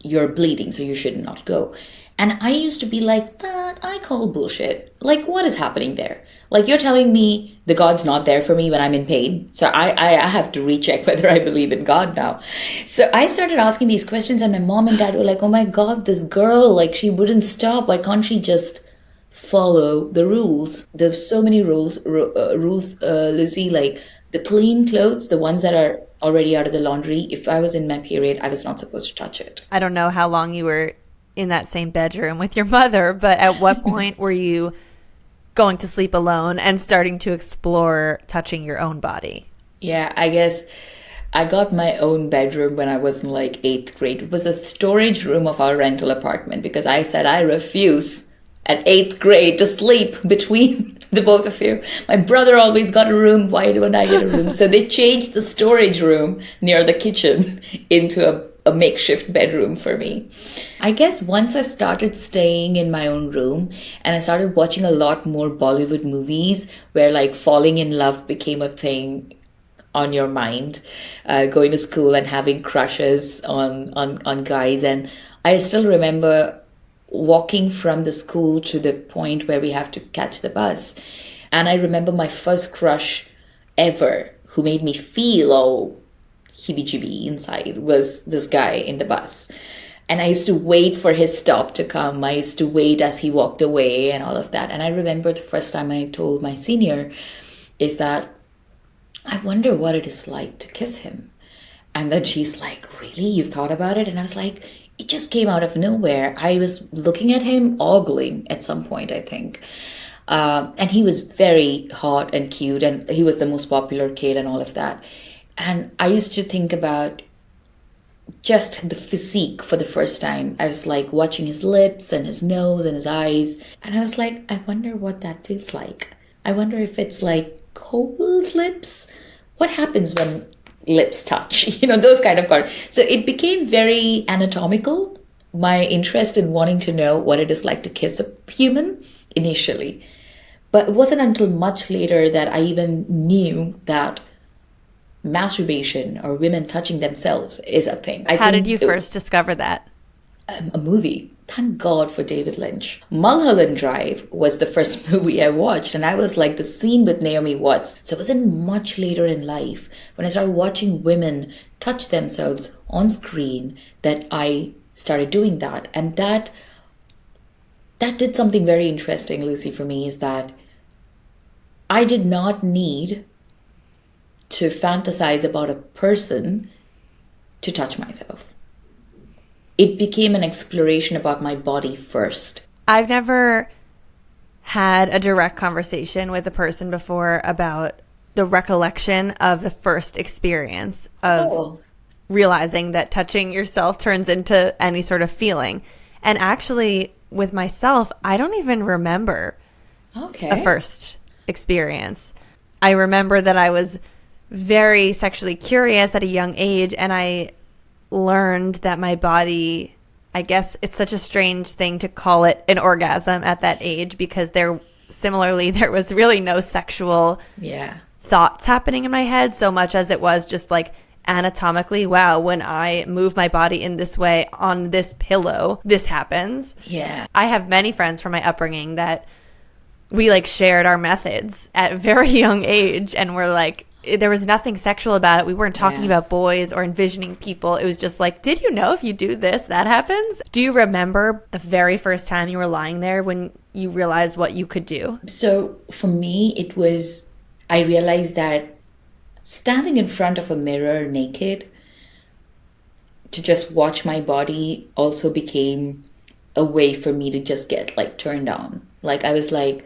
bleeding, so you should not go. And I used to be like, that I call bullshit. Like, what is happening there? Like, you're telling me the God's not there for me when I'm in pain. So I have to recheck whether I believe in God now. So I started asking these questions, and my mom and dad were like, oh my God, this girl, like, she wouldn't stop. Why can't she just follow the rules? There's so many rules, Lucie, like the clean clothes, the ones that are already out of the laundry. If I was in my period, I was not supposed to touch it. I don't know how long you were in that same bedroom with your mother, but at what point were you going to sleep alone and starting to explore touching your own body? Yeah, I guess I got my own bedroom when I was in like 8th grade. It was a storage room of our rental apartment because I said I refuse at 8th grade to sleep between the both of you. My brother always got a room. Why don't I get a room? So they changed the storage room near the kitchen into a makeshift bedroom for me. I guess once I started staying in my own room and I started watching a lot more Bollywood movies where like falling in love became a thing on your mind, going to school and having crushes on guys. And I still remember walking from the school to the point where we have to catch the bus. And I remember my first crush ever, who made me feel all heebie-jeebie inside, was this guy in the bus. And I used to wait for his stop to come. I used to wait as he walked away and all of that. And I remember the first time I told my senior is that I wonder what it is like to kiss him. And then she's like, really? You've thought about it? And I was like, it just came out of nowhere. I was looking at him, ogling at some point, I think. And he was very hot and cute, and he was the most popular kid and all of that. And I used to think about just the physique for the first time. I was like watching his lips and his nose and his eyes. And I was like, I wonder what that feels like. I wonder if it's like cold lips. What happens when lips touch? Those kind of cards. So it became very anatomical, my interest in wanting to know what it is like to kiss a human initially. But it wasn't until much later that I even knew that masturbation or women touching themselves is a thing. How did you first discover that? A movie. Thank God for David Lynch. Mulholland Drive was the first movie I watched, and I was like the scene with Naomi Watts. So it wasn't much later in life when I started watching women touch themselves on screen that I started doing that. And that did something very interesting, Lucie, for me, is that I did not need to fantasize about a person to touch myself. It became an exploration about my body first. I've never had a direct conversation with a person before about the recollection of the first experience of realizing that touching yourself turns into any sort of feeling. And actually, with myself, I don't even remember a first experience. I remember that I was very sexually curious at a young age, and I learned that my body, I guess it's such a strange thing to call it an orgasm at that age, because there was really no sexual thoughts happening in my head so much as it was just like anatomically, wow, when I move my body in this way on this pillow, this happens. Yeah. I have many friends from my upbringing that we like shared our methods at a very young age, and we're like, there was nothing sexual about it. We weren't talking about boys or envisioning people. It was just like, did you know if you do this, that happens? Do you remember the very first time you were lying there when you realized what you could do? So for me, I realized that standing in front of a mirror naked to just watch my body also became a way for me to just get like turned on. Like I was like,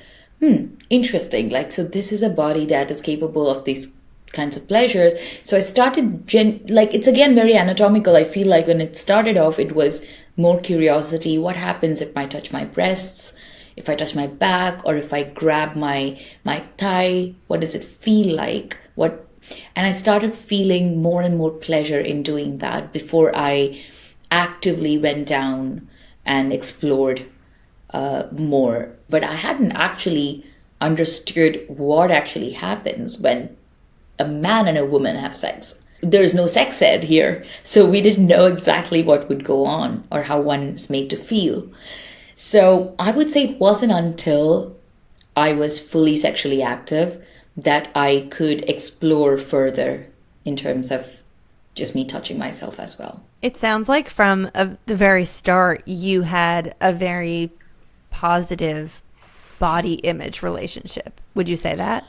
interesting. Like, so this is a body that is capable of these kinds of pleasures. So I started it's again very anatomical. I feel like when it started off, it was more curiosity. What happens if I touch my breasts, if I touch my back, or if I grab my thigh? What does it feel like? And I started feeling more and more pleasure in doing that before I actively went down and explored more. But I hadn't actually understood what actually happens when a man and a woman have sex. There's no sex ed here, so we didn't know exactly what would go on or how one's made to feel. So I would say it wasn't until I was fully sexually active that I could explore further in terms of just me touching myself as well. It sounds like from the very start, you had a very positive body image relationship. Would you say that?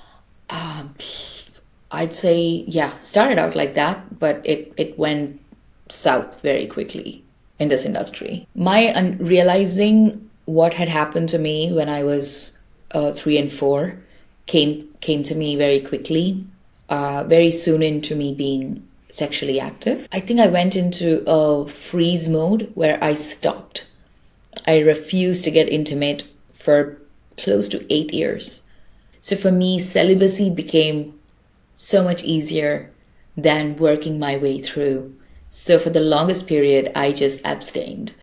I'd say, yeah, started out like that, but it went south very quickly in this industry. My realizing what had happened to me when I was 3 and 4 came to me very quickly, very soon into me being sexually active. I think I went into a freeze mode where I stopped. I refused to get intimate for close to 8 years. So for me, celibacy became so much easier than working my way through. So for the longest period, I just abstained.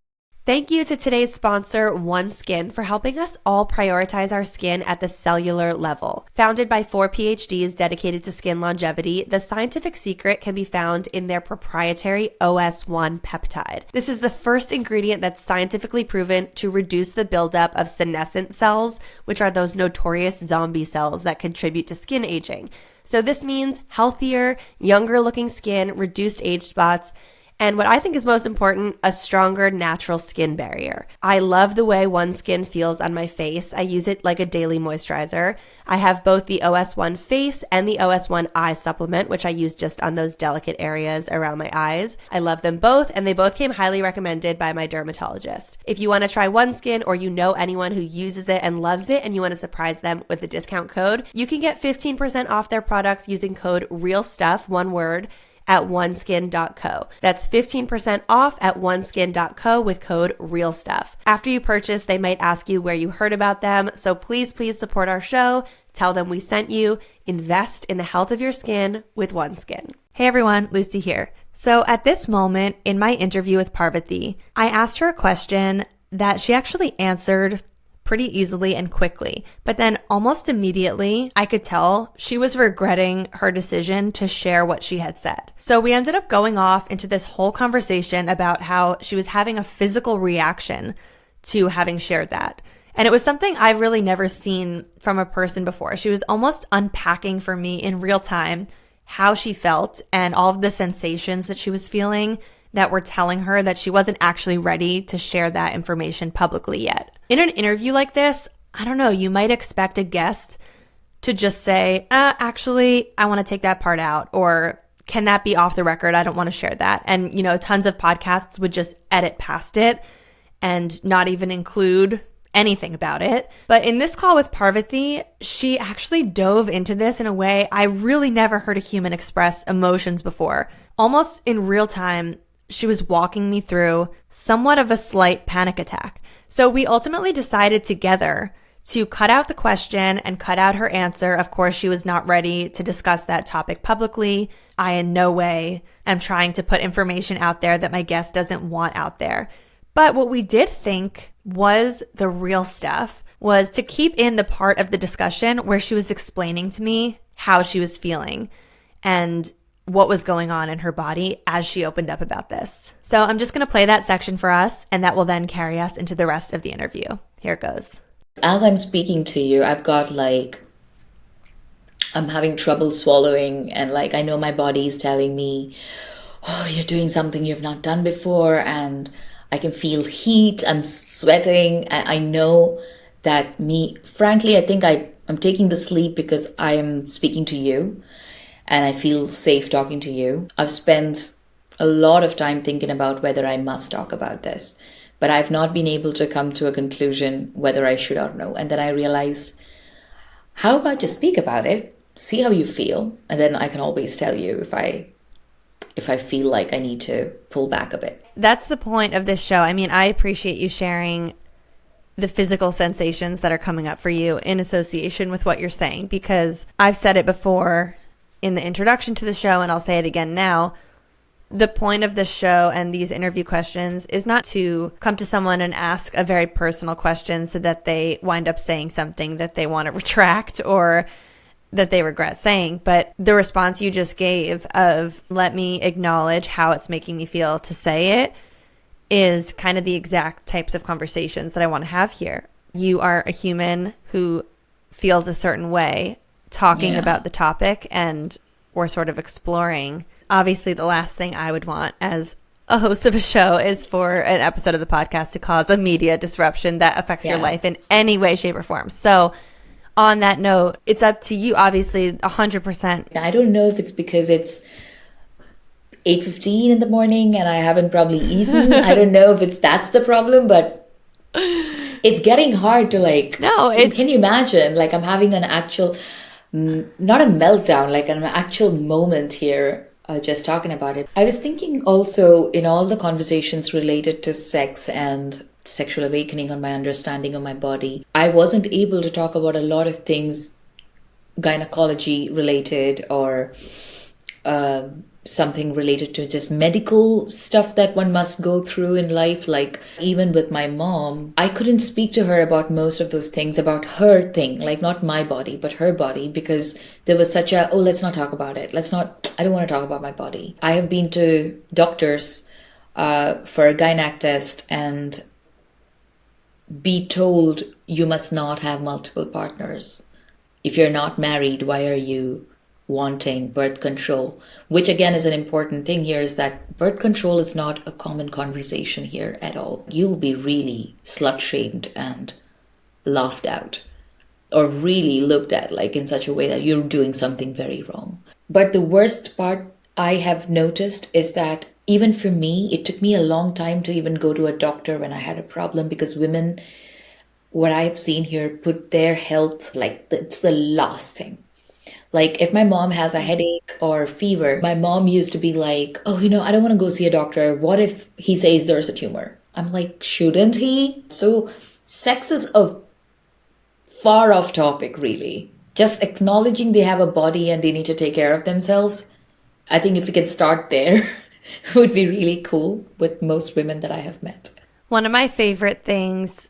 Thank you to today's sponsor, OneSkin, for helping us all prioritize our skin at the cellular level. Founded by 4 PhDs dedicated to skin longevity, the scientific secret can be found in their proprietary OS1 peptide. This is the first ingredient that's scientifically proven to reduce the buildup of senescent cells, which are those notorious zombie cells that contribute to skin aging. So this means healthier, younger looking skin, reduced age spots, and what I think is most important, a stronger natural skin barrier. I love the way OneSkin feels on my face. I use it like a daily moisturizer. I have both the OS1 face and the OS1 eye supplement, which I use just on those delicate areas around my eyes. I love them both, and they both came highly recommended by my dermatologist. If you want to try OneSkin, or you know anyone who uses it and loves it and you want to surprise them with a discount code, you can get 15% off their products using code REALSTUFF, one word, at oneskin.co. That's 15% off at oneskin.co with code REALSTUFF. After you purchase, they might ask you where you heard about them, so please support our show. Tell them we sent you. Invest in the health of your skin with OneSkin. Hey everyone, Lucie here. So at this moment in my interview with Parvathy, I asked her a question that she actually answered pretty easily and quickly. But then almost immediately, I could tell she was regretting her decision to share what she had said. So we ended up going off into this whole conversation about how she was having a physical reaction to having shared that. And it was something I've really never seen from a person before. She was almost unpacking for me in real time how she felt and all of the sensations that she was feeling that were telling her that she wasn't actually ready to share that information publicly yet. In an interview like this, I don't know, you might expect a guest to just say, actually, I want to take that part out, or can that be off the record? I don't want to share that. And, you know, tons of podcasts would just edit past it and not even include anything about it. But in this call with Parvathy, she actually dove into this in a way I really never heard a human express emotions before. Almost in real time, she was walking me through somewhat of a slight panic attack. So we ultimately decided together to cut out the question and cut out her answer. Of course, she was not ready to discuss that topic publicly. I in no way am trying to put information out there that my guest doesn't want out there. But what we did think was the real stuff was to keep in the part of the discussion where she was explaining to me how she was feeling and what was going on in her body as she opened up about this. So I'm just going to play that section for us, and that will then carry us into the rest of the interview. Here it goes. As I'm speaking to you, I'm having trouble swallowing, and I know my body is telling me, oh, you're doing something you've not done before, and I can feel heat, I'm sweating. I know that frankly, I think I'm taking the sleep because I am speaking to you. And I feel safe talking to you. I've spent a lot of time thinking about whether I must talk about this, but I've not been able to come to a conclusion whether I should or no. And then I realized, how about just speak about it, see how you feel, and then I can always tell you if I feel like I need to pull back a bit. That's the point of this show. I mean, I appreciate you sharing the physical sensations that are coming up for you in association with what you're saying, because I've said it before in the introduction to the show, and I'll say it again now. The point of this show and these interview questions is not to come to someone and ask a very personal question so that they wind up saying something that they want to retract or that they regret saying. But the response you just gave of let me acknowledge how it's making me feel to say it is kind of the exact types of conversations that I want to have here. You are a human who feels a certain way talking about the topic, and we're sort of exploring. Obviously, the last thing I would want as a host of a show is for an episode of the podcast to cause a media disruption that affects your life in any way, shape, or form. So on that note, it's up to you, obviously, 100%. I don't know if it's because it's 8:15 in the morning and I haven't probably eaten. I don't know if that's the problem, but it's getting hard to can you imagine? Like I'm having an actual, not a meltdown, like an actual moment here. Just talking about it. I was thinking also in all the conversations related to sex and sexual awakening on my understanding of my body, I wasn't able to talk about a lot of things gynecology related or something related to just medical stuff that one must go through in life. Like even with my mom, I couldn't speak to her about most of those things, about her thing, like not my body, but her body, because there was such a, let's not talk about it. I don't want to talk about my body. I have been to doctors for a gynac test and be told you must not have multiple partners. If you're not married, why are you wanting birth control? Which again is an important thing here, is that birth control is not a common conversation here at all. You'll be really slut shamed and laughed out or really looked at like in such a way that you're doing something very wrong. But the worst part I have noticed is that even for me, it took me a long time to even go to a doctor when I had a problem, because women, what I have seen here, put their health like it's the last thing. Like if my mom has a headache or fever, my mom used to be like, oh, I don't want to go see a doctor. What if he says there's a tumor? I'm like, shouldn't he? So sex is a far off topic, really. Just acknowledging they have a body and they need to take care of themselves. I think if we could start there, it would be really cool with most women that I have met. One of my favorite things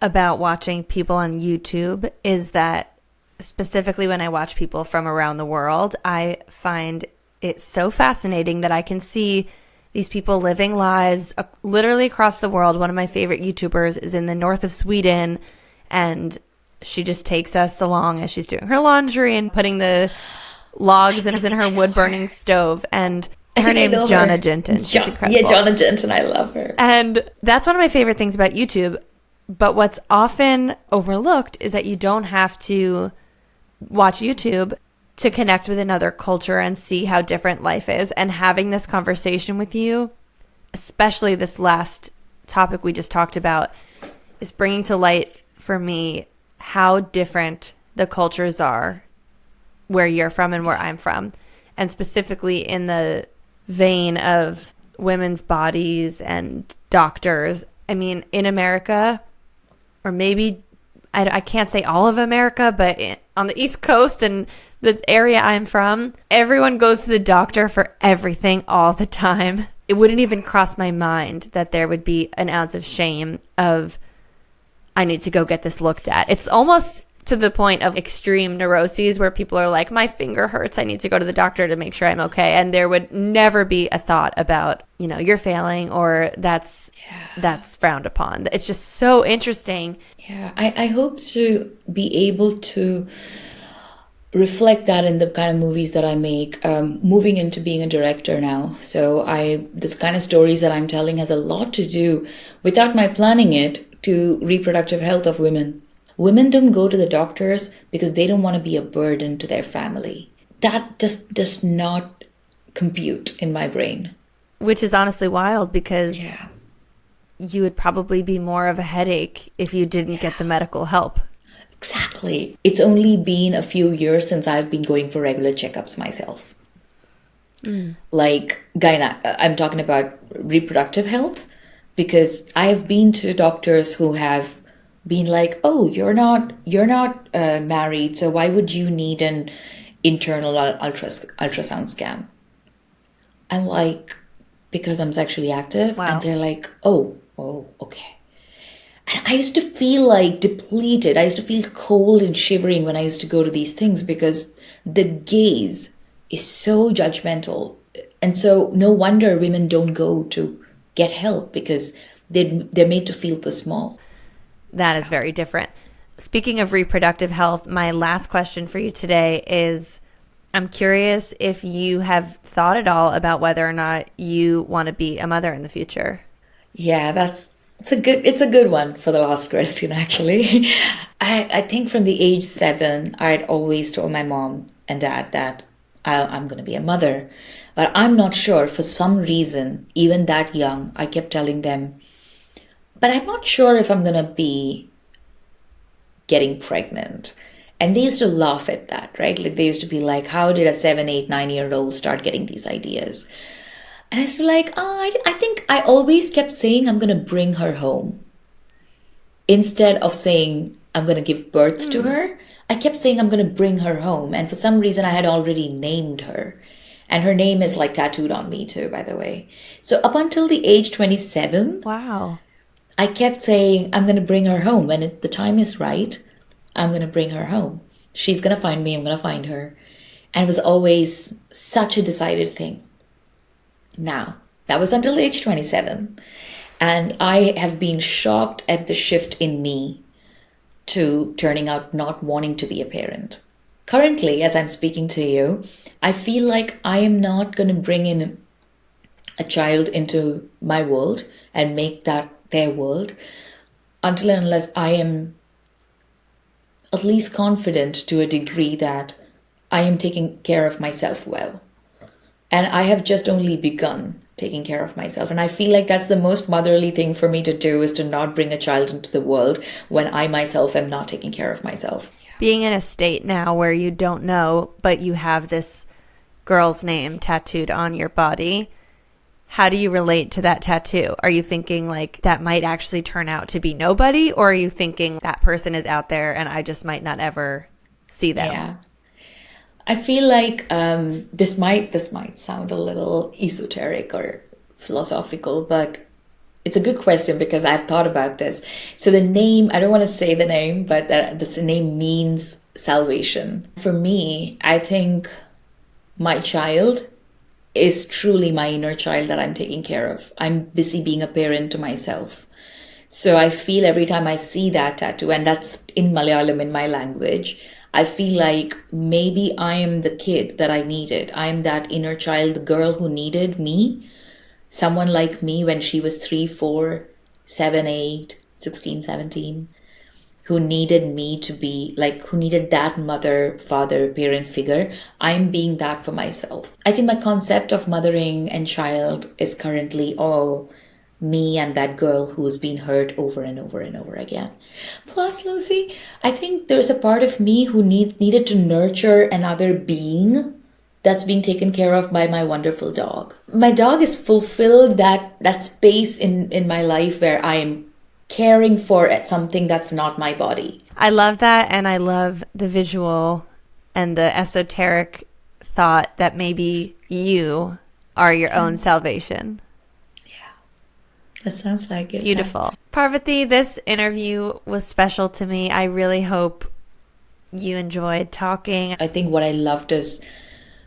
about watching people on YouTube is that specifically when I watch people from around the world, I find it so fascinating that I can see these people living lives literally across the world. One of my favorite YouTubers is in the north of Sweden, and she just takes us along as she's doing her laundry and putting the logs in her wood-burning stove. And her name's Jonna Jinton. She's incredible. Yeah, Jonna Jinton. I love her. And that's one of my favorite things about YouTube. But what's often overlooked is that you don't have to watch YouTube to connect with another culture and see how different life is. And having this conversation with you, especially this last topic we just talked about, is bringing to light for me how different the cultures are where you're from and where I'm from. And specifically in the vein of women's bodies and doctors. I mean, in America, or maybe I can't say all of America, but on the East Coast and the area I'm from, everyone goes to the doctor for everything all the time. It wouldn't even cross my mind that there would be an ounce of shame of, I need to go get this looked at. It's almost to the point of extreme neuroses where people are like, my finger hurts, I need to go to the doctor to make sure I'm okay. And there would never be a thought about, you're failing or that's frowned upon. It's just so interesting. Yeah, I hope to be able to reflect that in the kind of movies that I make, moving into being a director now. So this kind of stories that I'm telling has a lot to do, without my planning it, to reproductive health of women. Women don't go to the doctors because they don't want to be a burden to their family. That just does not compute in my brain. Which is honestly wild, because you would probably be more of a headache if you didn't get the medical help. Exactly. It's only been a few years since I've been going for regular checkups myself. Like I'm talking about reproductive health, because I have been to doctors who have been like, oh, you're not married, so why would you need an internal ultrasound scan? I'm like, because I'm sexually active. Wow. And they're like, oh, okay. And I used to feel like depleted. I used to feel cold and shivering when I used to go to these things because the gaze is so judgmental. And so no wonder women don't go to get help because they're made to feel the small. That is very different. Speaking of reproductive health, my last question for you today is, I'm curious if you have thought at all about whether or not you want to be a mother in the future. Yeah, it's a good one for the last question, actually. I think from the age 7, I'd always told my mom and dad that I'm going to be a mother. But I'm not sure, for some reason, even that young, I kept telling them, but I'm not sure if I'm going to be getting pregnant. And they used to laugh at that, right? Like they used to be like, how did a 7, 8, 9-year-old start getting these ideas? And I used to like, I think I always kept saying I'm going to bring her home. Instead of saying I'm going to give birth to her, I kept saying I'm going to bring her home. And for some reason, I had already named her. And her name is like tattooed on me too, by the way. So up until the age 27, wow, I kept saying I'm going to bring her home. When the time is right, I'm going to bring her home. She's going to find me. I'm going to find her. And it was always such a decided thing. Now, that was until age 27. And I have been shocked at the shift in me to turning out not wanting to be a parent. Currently, as I'm speaking to you, I feel like I am not going to bring in a child into my world and make that their world until and unless I am at least confident to a degree that I am taking care of myself well. And I have just only begun taking care of myself. And I feel like that's the most motherly thing for me to do, is to not bring a child into the world when I myself am not taking care of myself. being in a state now where you don't know, but you have this girl's name tattooed on your body, how do you relate to that tattoo? Are you thinking like that might actually turn out to be nobody, or are you thinking that person is out there and I just might not ever see them? Yeah. I feel like this might sound a little esoteric or philosophical, but it's a good question because I've thought about this. So the name, I don't want to say the name, but this name means salvation. For me, I think my child is truly my inner child that I'm taking care of. I'm busy being a parent to myself. So I feel every time I see that tattoo, and that's in Malayalam, in my language, I feel like maybe I am the kid that I needed. I am that inner child, the girl who needed me, someone like me when she was 3, 4, 7, 8, 16, 17, who needed me to be like, who needed that mother, father, parent figure. I'm being that for myself. I think my concept of mothering and child is currently all me and that girl who's been hurt over and over and over again. Plus, Lucie, I think there's a part of me who needed to nurture another being that's being taken care of by my wonderful dog. My dog has fulfilled that space in my life where I am caring for something that's not my body. I love that, and I love the visual and the esoteric thought that maybe you are your own salvation. That sounds like it. Beautiful. Parvathy, this interview was special to me. I really hope you enjoyed talking. I think what I loved is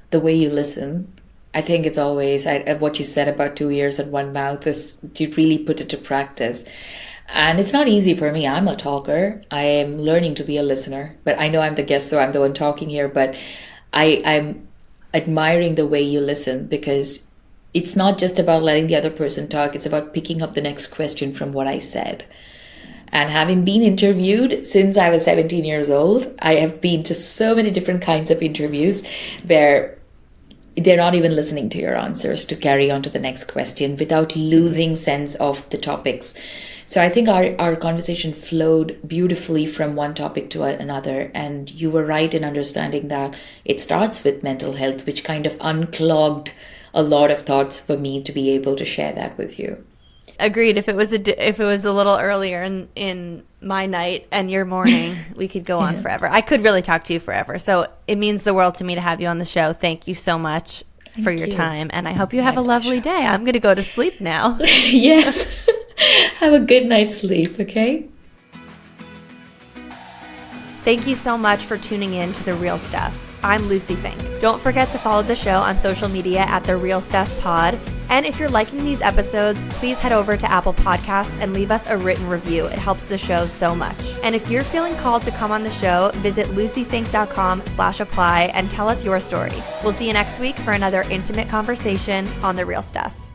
the way you listen. I think it's always what you said about 2 ears and one mouth is you really put it to practice. And it's not easy for me. I'm a talker. I am learning to be a listener. But I know I'm the guest, so I'm the one talking here. But I'm admiring the way you listen, because it's not just about letting the other person talk. It's about picking up the next question from what I said. And having been interviewed since I was 17 years old, I have been to so many different kinds of interviews where they're not even listening to your answers to carry on to the next question without losing sense of the topics. So I think our conversation flowed beautifully from one topic to another. And you were right in understanding that it starts with mental health, which kind of unclogged a lot of thoughts for me to be able to share that with you. Agreed. If it was a little earlier in my night and your morning, we could go on forever. I could really talk to you forever. So it means the world to me to have you on the show. Thank you so much. for your you. time. And I hope you have a lovely day. I'm going to go to sleep now. Yes. Have a good night's sleep, okay? Thank you so much for tuning in to The Real Stuff. I'm Lucie Fink. Don't forget to follow the show on social media at The Real Stuff Pod. And if you're liking these episodes, please head over to Apple Podcasts and leave us a written review. It helps the show so much. And if you're feeling called to come on the show, visit luciefink.com/apply and tell us your story. We'll see you next week for another intimate conversation on The Real Stuff.